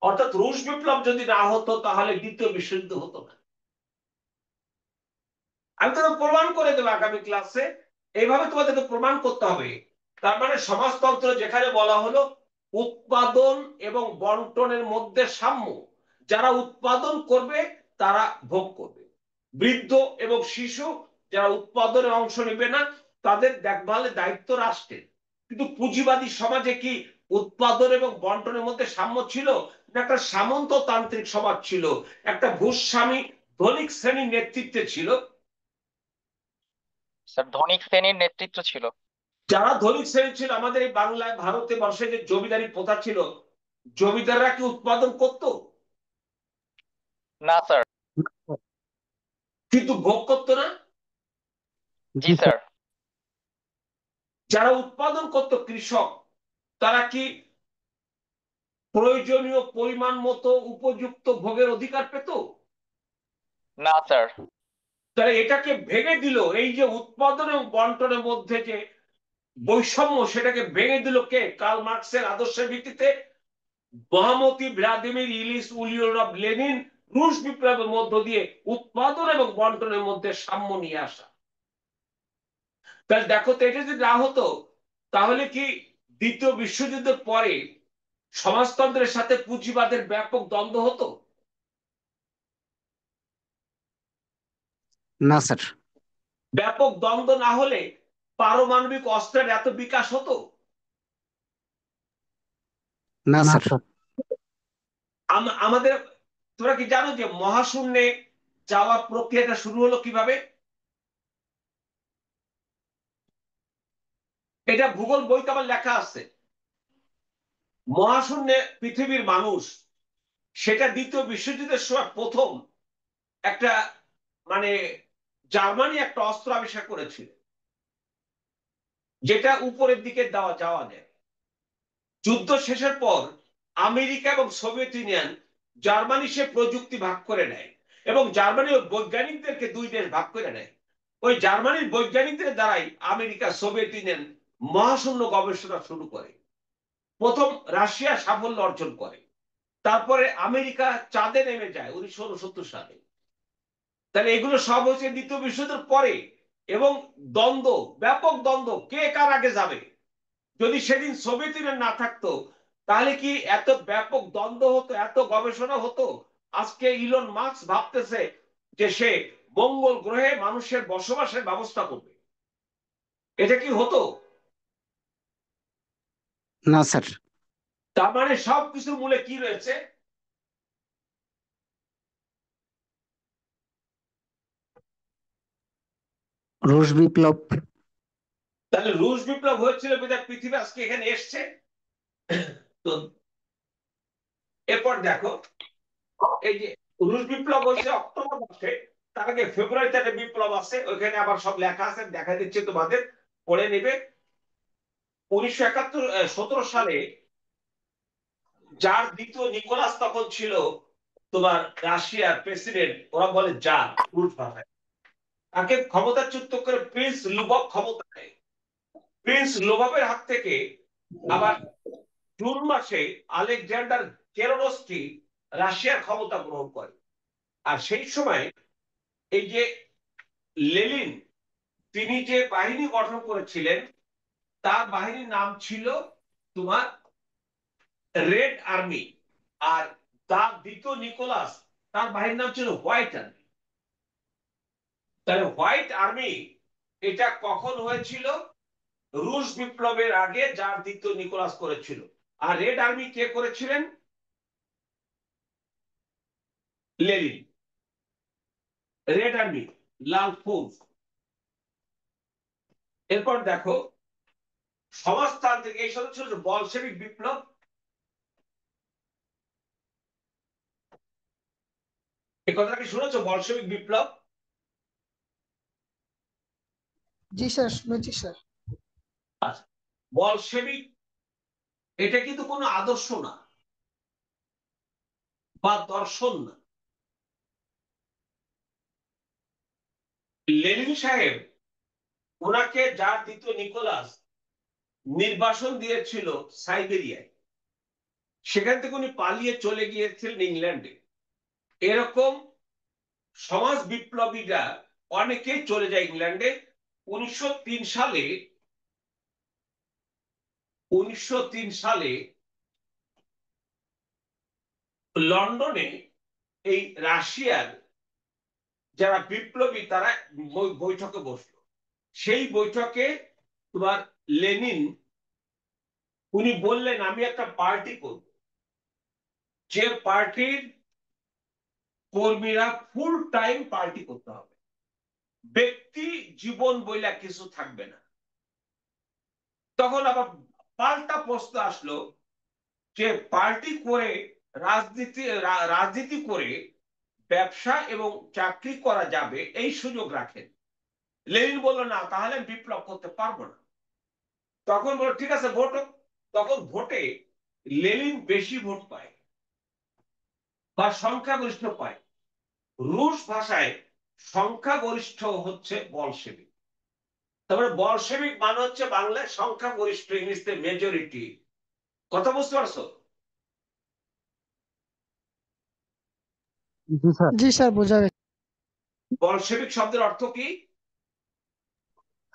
A: অর্থাৎ রুশ বিপ্লব যদি না হতো তাহলে দ্বিতীয় বিশ্বযুদ্ধ হতো না। আমি তো প্রমাণ করে দেবো আগামী ক্লাসে। এইভাবে তোমাদেরকে প্রমাণ করতে হবে। তার মানে সমাজতন্ত্র যেখানে বলা হলো উৎপাদন এবং বন্টনের মধ্যে সাম্য, যারা উৎপাদন করবে তারা ভোগ করবে, বৃদ্ধ এবং শিশু যারা উৎপাদনে অংশ নেবে না তাদের দেখভালের দায়িত্ব রাষ্ট্রের। কিন্তু পুঁজিবাদী সমাজে কি উৎপাদন এবং বন্টনের মধ্যে সাম্য ছিল? একটা সামন্ততান্ত্রিক সমাজ ছিল, একটা ভূস্বামী ধনিক শ্রেণীর নেতৃত্বে ছিল।
C: স্যার ধনিক শ্রেণীর নেতৃত্ব ছিল।
A: যারা ধনিক শ্রেণী ছিল, আমাদের এই বাংলায় ভারতে বর্ষে যে জমিদারি প্রথা ছিল, জমিদাররা কি উৎপাদন করত?
C: না স্যার।
A: কিন্তু ভোগ করতো না?
C: জি স্যার।
A: যারা উৎপাদন করত কৃষক, তারা কি প্রয়োজনীয় পরিমাণ মতো উপযুক্ত ভোগের অধিকার পেত?
C: না স্যার।
A: তাহলে এটাকে ভেঙে দিল, এই যে উৎপাদন এবং বন্টনের মধ্যে যে বৈষম্য, সেটাকে ভেঙে দিল কে? কার্ল মার্কসের আদর্শের ভিত্তিতে মহামতি ভ্লাদিমির ইলিচ উলিয়নভ লেনিন রুশ বিপ্লবের মধ্য দিয়ে উৎপাদন এবং বন্টনের মধ্যে সাম্য নিয়ে আসা। তাহলে দেখো তো, এটা যদি না হতো তাহলে কি দ্বিতীয় বিশ্বযুদ্ধের পরে সমাজতন্ত্রের সাথে পুঁজিবাদের ব্যাপক দ্বন্দ্ব হতো?
B: না স্যার।
A: ব্যাপক দ্বন্দ্ব না হলে পারমাণবিক অস্ত্রের এত বিকাশ হতো?
B: না স্যার।
A: আমাদের, তোমরা কি জানো যে মহাশূন্যে যাওয়ার প্রক্রিয়াটা শুরু হলো কিভাবে? এটা ভূগোল বইতে আমার লেখা আছে। মহাশূন্যে পৃথিবীর মানুষ, সেটা দ্বিতীয় বিশ্বযুদ্ধের সময় প্রথম একটা, মানে জার্মানি একটা অস্ত্র আবিষ্কার করেছিল যেটা উপরের দিকে যাওয়া যায়। যুদ্ধ শেষের পর আমেরিকা এবং সোভিয়েত ইউনিয়ন জার্মানি সে প্রযুক্তি ভাগ করে নেয়, এবং জার্মানির বৈজ্ঞানিকদেরকে দুই দেশ ভাগ করে নেয়। ওই জার্মানির বৈজ্ঞানিকদের দ্বারাই আমেরিকা সোভিয়েত ইউনিয়ন মহাশূন্য গবেষণা শুরু করে। প্রথম রাশিয়া সাফল্য অর্জন করে, তারপরে আমেরিকা চাঁদে নেমে যায় 1969 সালে। তাহলে এগুলো সব হচ্ছে দ্বিতীয় বিশ্বযুদ্ধের পরে। এবং দ্বন্দ্ব, ব্যাপক দ্বন্দ্ব, কে কার আগে যাবে। যদি সেদিন সোভিয়েত ইউনিয়ন না থাকতো তাহলে কি এত ব্যাপক দ্বন্দ্ব হতো, এত গবেষণা হতো? আজকে ইলন মাস্ক ভাবতেছে যে সে মঙ্গল গ্রহে মানুষের বসবাসের ব্যবস্থা করবে, এটা কি হতো?
B: না স্যার।
A: তার মানে সবকিছুর মূলে কি রয়েছে?
B: রুশ বিপ্লব।
A: তাহলে রুশ বিপ্লব হয়েছিল বিধায় পৃথিবী আজকে এখানে এসছে। তো এরপর দেখো, এই যে রুশ বিপ্লব হয়েছে অক্টোবর মাসে, তার আগে ফেব্রুয়ারিতে একটা বিপ্লব আছে, ওইখানে আবার সব লেখা আছে, দেখা দিচ্ছে তোমাদের, পড়ে নিবে। 1917 সালে জার দ্বিতীয় নিকোলাস তখন ছিল তোমার রাশিয়ার প্রেসিডেন্ট, ওরা বলে জার রুশ ভাষায়। তাকে ক্ষমতাচ্যুত করে প্রিন্স লুবভ ক্ষমতা নেয়। প্রিন্স লুবভের হাত থেকে আবার জুন মাসে আলেকজান্ডার কেরোনস্কি রাশিয়ার ক্ষমতা গ্রহণ করে। আর সেই সময় এই যে লেনিন, তিনি যে বাহিনী গঠন করেছিলেন তার বাহিনীর নাম ছিল তোমার রেড আর্মি, আর তার দ্বিতীয় নিকোলাস তার বাহিনীর নাম ছিল হোয়াইট আর্মি। তাহলে হোয়াইট আর্মি এটা কখন হয়েছিল? রুশ বিপ্লবের আগে, যার দ্বিতীয় নিকোলাস করেছিল। আর রেড আর্মি কে করেছিলেন? লেনিন। রেড আর্মি, লাল ফৌজ। এরপর দেখো সমাজতান্ত্রিক, এই সাথে ছিল বলশেবিক বিপ্লব। এই কথাটা কি শুনেছো, বলশেবিক বিপ্লব?
H: জি স্যার, শুনেছি স্যার।
A: আচ্ছা, বলশেবিক এটা কিন্তু কোনো আদর্শ না বা দর্শন না। লেনিন সাহেব, ওনাকে যার দ্বিতীয় নিকোলাস নির্বাসন দিয়েছিল সাইবেরিয়ায়, সেখান থেকে উনি পালিয়ে চলে গিয়েছিলেন ইংল্যান্ডে। এরকম সমাজ বিপ্লবীরা অনেকেই চলে যায় ইংল্যান্ডে। 1903 সালে লন্ডনে এই রাশিয়ার যারা বিপ্লবী তারা বৈঠকে বসলো। সেই বৈঠকে তোমার লেনিন উনি বললেন আমি একটা পার্টি করব, যে পার্টির কর্মীরা ফুল টাইম পার্টি করতে হবে, ব্যক্তি জীবন বইলা কিছু থাকবে না। তখন আবার পাল্টা প্রশ্ন আসলো যে পার্টি করে রাজনীতি করে ব্যবসা এবং চাকরি করা যাবে, এই সুযোগ রাখেন। লেনিন বলল না, তাহলে আমি বিপ্লব করতে পারবো না। তখন বলল ঠিক আছে ভোট হোক। তখন ভোটে লেনিন বেশি ভোট পায় বা সংখ্যাগরিষ্ঠ পায়। রুশ ভাষায় সংখ্যাগরিষ্ঠ হচ্ছে বলশেবিক। তারপরে বলশেবিক মানে হচ্ছে বাংলায় সংখ্যাগরিষ্ঠ, ইংলিশে মেজরিটি। কথা বুঝতে পারছো?
D: জি স্যার।
H: জি স্যার, বোঝা গেছে।
A: বলশেবিক শব্দের অর্থ কি?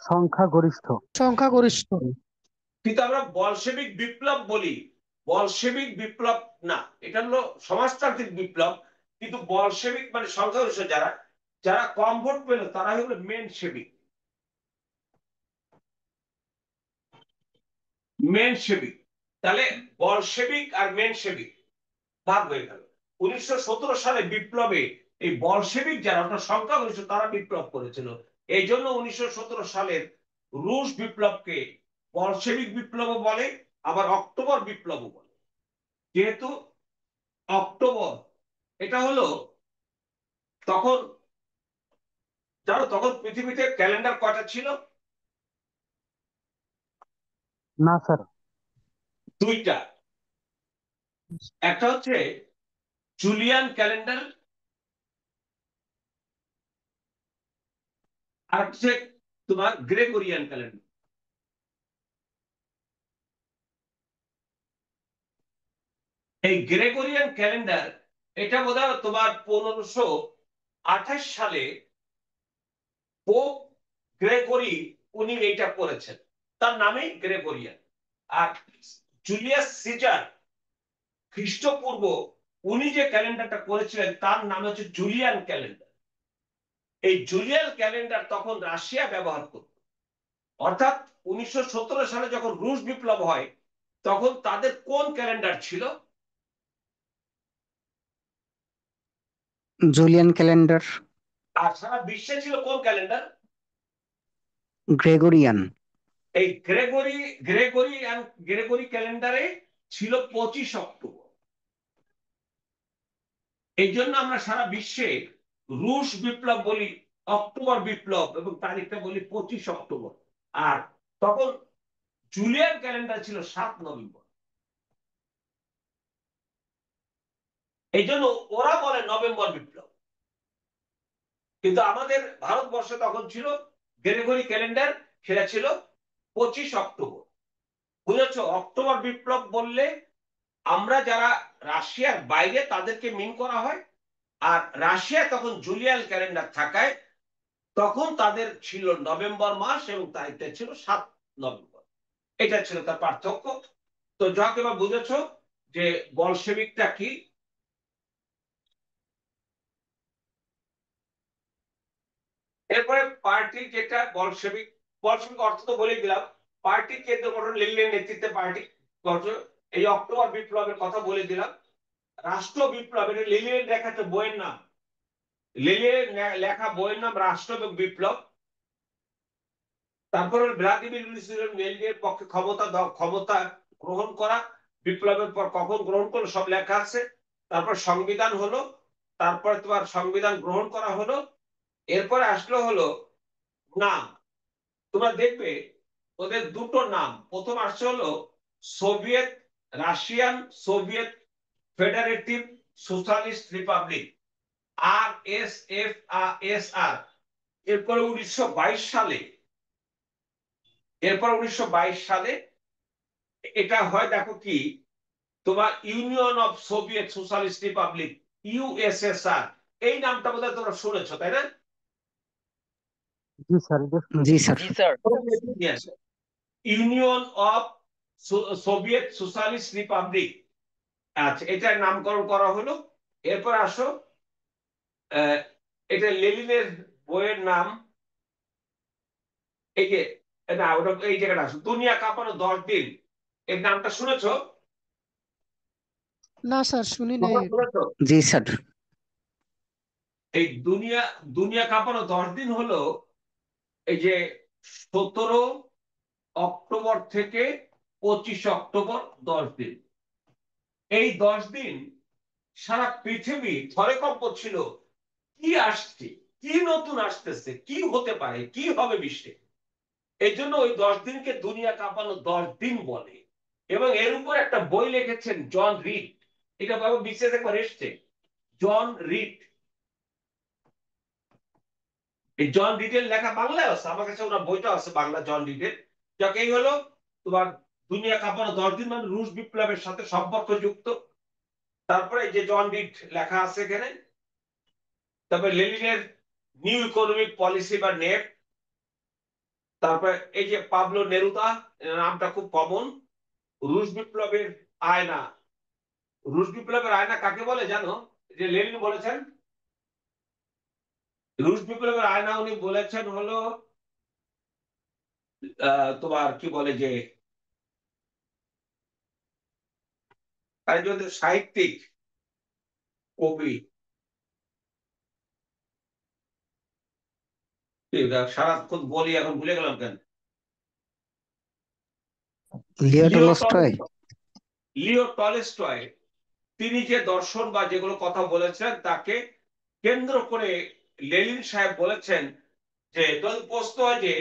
D: সংখ্যাগরিষ্ঠ।
H: সংখ্যাগরিষ্ঠ।
A: কিন্তু আমরা বলশেবিক বিপ্লব বলি, বলশেবিক বিপ্লব না, এটা হলো সমাজতান্ত্রিক বিপ্লব। কিন্তু বলশেবিক মানে সংখ্যাগরিষ্ঠ, যারা যারা কম ভোট পেল তারা হলো মেনশেবিক। মেনশেবিক, তাহলে বলশেবিক আর মেনশেবিক ভাগ হয়ে গেল। 1917 সালে বিপ্লবে এই বলশেবিক যারা অর্থাৎ সংখ্যাগরিষ্ঠ তারা বিপ্লব করেছিল। এই জন্য 1917 সালের রুশ বিপ্লবকে বলশেবিক বিপ্লব বলে, আবার অক্টোবর বিপ্লব বলে। যেহেতু অক্টোবর এটা হলো তখন, জানো তখন পৃথিবীতে ক্যালেন্ডার কয়টা ছিল?
D: না স্যার।
A: দুইটা। একটা হচ্ছে জুলিয়ান ক্যালেন্ডার, আর হচ্ছে তোমার গ্রেগরিয়ান ক্যালেন্ডার। এই গ্রেগরিয়ান ক্যালেন্ডার এটা বোধহয় তোমার 1528 সালে পোপ গ্রেগরি উনি এইটা করেছেন, তার নামে গ্রেগরিয়ান। আর জুলিয়াস সিজার খ্রিস্টপূর্ব উনি যে ক্যালেন্ডারটা করেছিলেন তার নাম হচ্ছে জুলিয়ান ক্যালেন্ডার। এই জুলিয়ান ক্যালেন্ডার তখন রাশিয়া ব্যবহার করত। অর্থাৎ 1917 সালে যখন রুশ বিপ্লব হয় তখন তাদের কোন ক্যালেন্ডার ছিল?
B: Julian calendar.
A: আর সারা বিশ্বে ছিল কোন ক্যালেন্ডার?
B: গ্রেগরিয়ান।
A: এই গ্রেগরি ক্যালেন্ডারে ছিল 25 অক্টোবর। এই জন্য আমরা সারা বিশ্বে রুশ বিপ্লব বলি অক্টোবর বিপ্লব এবং তারিখটা বলি 25 অক্টোবর। আর তখন জুলিয়ান ক্যালেন্ডার ছিল 7 নভেম্বর। এই জন্য ওরা বলে নভেম্বর বিপ্লব, কিন্তু আমাদের ভারতবর্ষে তখন ছিল গ্রেগরি ক্যালেন্ডার, সেটা ছিল 25 অক্টোবর। বুঝেছ? অক্টোবর বিপ্লব বললে আমরা যারা রাশিয়ার বাইরে তাদেরকে মিন করা হয়, আর রাশিয়া তখন জুলিয়ান ক্যালেন্ডার থাকায় তখন তাদের ছিল নভেম্বর মাস এবং তারিখটা ছিল 7 নভেম্বর। এটা ছিল তার পার্থক্য। তো যাকে এবার বুঝেছ যে বলশেবিকটা কি। এরপরে পার্টি যেটা বলশেবিক, বলশেবিক অর্থ তো বলে দিলাম। পার্টি কেন্দ্র গঠন লেনিনের নেতৃত্বে পার্টি গঠন। এই অক্টোবর বিপ্লবের কথা বলে দিলাম। রাষ্ট্র বিপ্লবের লেনিনের লেখা একটা বইয়ের নাম, লেনিনের লেখা বইয়ের নাম রাষ্ট্র এবং বিপ্লব। তারপরে ভ্লাদিমির লেনিনের পক্ষে ক্ষমতা গ্রহণ করা, বিপ্লবের পর কখন গ্রহণ করলো সব লেখা আছে। তারপর সংবিধান হলো, তারপরে তোমার সংবিধান গ্রহণ করা হলো। এরপরে আসলো হলো নাম। তোমরা দেখবে ওদের দুটো নাম। প্রথম আসছে হলো Soviet Russian Soviet federative socialist Republic, RSFSR। এরপরে 1922 সালে, এটা হয় দেখো কি তোমার union of Soviet socialist Republic, USSR। এই নামটা বোধহয় তোমরা শুনেছো, তাই না?
D: জি স্যার, এটা
B: জি
D: শুনেছি।
B: Sir.
C: Sir.
A: Union of Soviet socialist Republic. আচ্ছা, এটার নামকরণ করা হলো। এরপর আসো, এটা লেনিনের বইয়ের নাম। এই যে না, ওটা এই জায়গাটা আসো, দুনিয়া কাঁপানো 10 দিন। এর নামটা শুনেছো?
H: না স্যার, শুনি নাই।
A: শুনেছো?
B: জি স্যার।
A: এই দুনিয়া কাঁপানো 10 দিন হলো এই যে 17 অক্টোবর থেকে 25 অক্টোবর, 10 দিন। এই 10 দিন সারা পৃথিবী থরেকম্প ছিল। কি আসছে, কি নতুন আসতেছে, কি হতে পারে, কি হবে বিশ্বে। এই জন্য ওই 10 দিনকে দুনিয়া কাঁপানো 10 দিন বলে। এবং এর উপর একটা বই লিখেছেন জন রিড। এটা বিশেষ একবার এসছে, জন রিড। এই জন রিডের লেখা বাংলায় আছে, আমার কাছে ওনার বইটা আছে বাংলা, জন রিডের। যাকে এই হলো তোমার দুনিয়া কাঁপানো 10 দিন, মানে রুশ বিপ্লবের সাথে সম্পর্কযুক্ত। তারপরে এই যে জন রিড লেখা আছে এখানে। তারপরে লেনিনের নিউ ইকোনমিক পলিসি বা নেপ। তারপরে এই যে পাবলো নেরুদা, নামটা খুব কমন। রুশ বিপ্লবের আয়না। রুশ বিপ্লবের আয়না কাকে বলে জানো? যে লেনিন বলেছেন রুশ বিপ্লবের আয়না উনি বলেছেন হলো তোমার কি বলে যে একজন সাহিত্যিক কবি, সারাক্ষণ বলি এখন ভুলে গেলাম কেন।
B: Leo Tolstoy.
A: Leo Tolstoy. তিনি যে দর্শন বা যেগুলো কথা বলেছেন তাকে কেন্দ্র করে লেনিন সাহেব বলেছেন যে যদি প্রশ্ন হয় যে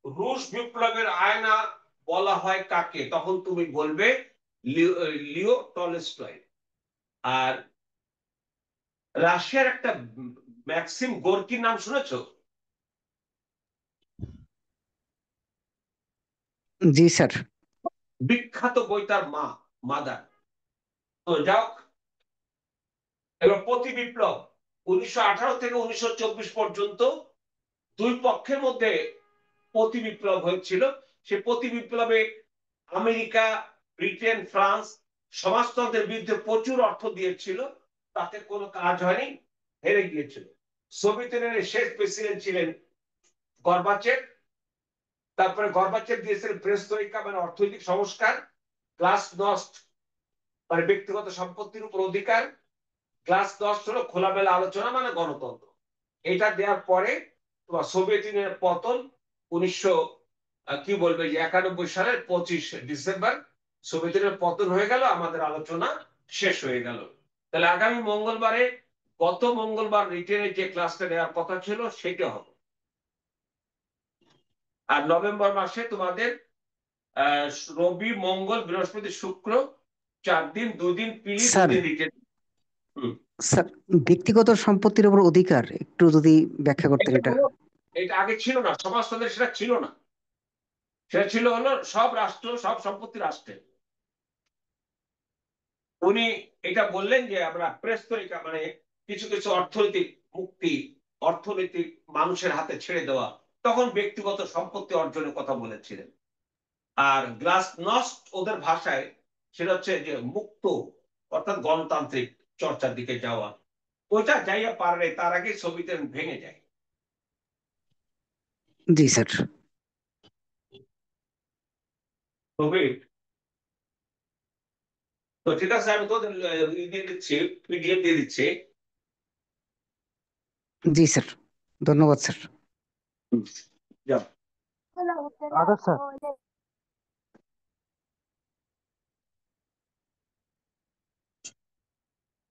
A: রুশ বিপ্লবের আয়না বলা হয় কাকে, তখন তুমি বলবে লিও টলস্টয়। আর রাশিয়ার একটা ম্যাক্সিম গোর্কির নাম শুনেছো?
B: জি স্যার।
A: বিখ্যাত বই তার মাদার। তো যাক, এবার প্রতি বিপ্লব 1918 থেকে 1924 পর্যন্ত দুই পক্ষের মধ্যে প্রতি বিপ্লব হয়েছিল। সে প্রতি বিপ্লবে আমেরিকা, ব্রিটেন, ফ্রান্স সমাজতন্ত্রের বিরুদ্ধে প্রচুর অর্থ দিয়েছিল, তাতে কোনো কাজ হয়নি, হেরে গিয়েছিল। সোভিয়েত ইউনিয়নের শেষ প্রেসিডেন্ট ছিলেন গর্বাচেভ। তারপরে গর্বাচেভ দিয়েছিলেন প্রেস্ট্রোইকা মানে অর্থনৈতিক সংস্কার, গ্লাসনস্ট মানে ব্যক্তিগত সম্পত্তির উপর অধিকার, গ্লাসনস্ট হলো খোলামেলা আলোচনা মানে গণতন্ত্র। এটা দেওয়ার পরে তোমার সোভিয়েত ইউনিয়নের পতন 1991 সালের 25 ডিসেম্বর সোভিয়েত ইউনিয়নের পতন হয়ে গেল, আমাদের আলোচনা শেষ হয়ে গেল। তাহলে আগামী মঙ্গলবারে, গত মঙ্গলবার রিটেনে যে ক্লাসটা নেওয়ার কথা ছিল সেটা হবে। আর নভেম্বর মাসে তোমাদের রবি, মঙ্গল, বৃহস্পতি, শুক্র 4 দিন, 2 দিন পিলি, 2
B: স্যার
A: দিন রিটেন।
B: স্যার, ব্যক্তিগত সম্পত্তির উপর অধিকার একটু যদি ব্যাখ্যা করতেন এটা।
A: এটা আগে ছিল না, সমাজতন্ত্রে সেটা ছিল না। সেটা ছিল হলো সব রাষ্ট্র, সব সম্পত্তি রাষ্ট্রের। উনি এটা বললেন যে আমরা প্রেস তরিকা মানে কিছু কিছু অর্থনৈতিক মুক্তি, অর্থনৈতিক মানুষের হাতে ছেড়ে দেওয়া, তখন ব্যক্তিগত সম্পত্তি অর্জনের কথা বলেছিলেন। আর গ্লাসনস্ট ওদের ভাষায় সেটা হচ্ছে যে মুক্ত, অর্থাৎ গণতান্ত্রিক চর্চার দিকে যাওয়া। ওইটা যাইয়া পারে তার আগে সোভিয়েত ইউনিয়ন ভেঙে যায়।
B: জি স্যার।
A: সোভিয়েত তো ঠিক আছে, আমি তোদের দিয়ে দিচ্ছি, পিডিএফ দিয়ে দিচ্ছি।
B: জি স্যার, ধন্যবাদ স্যার।
A: যাও।
D: আদর্শ স্যার।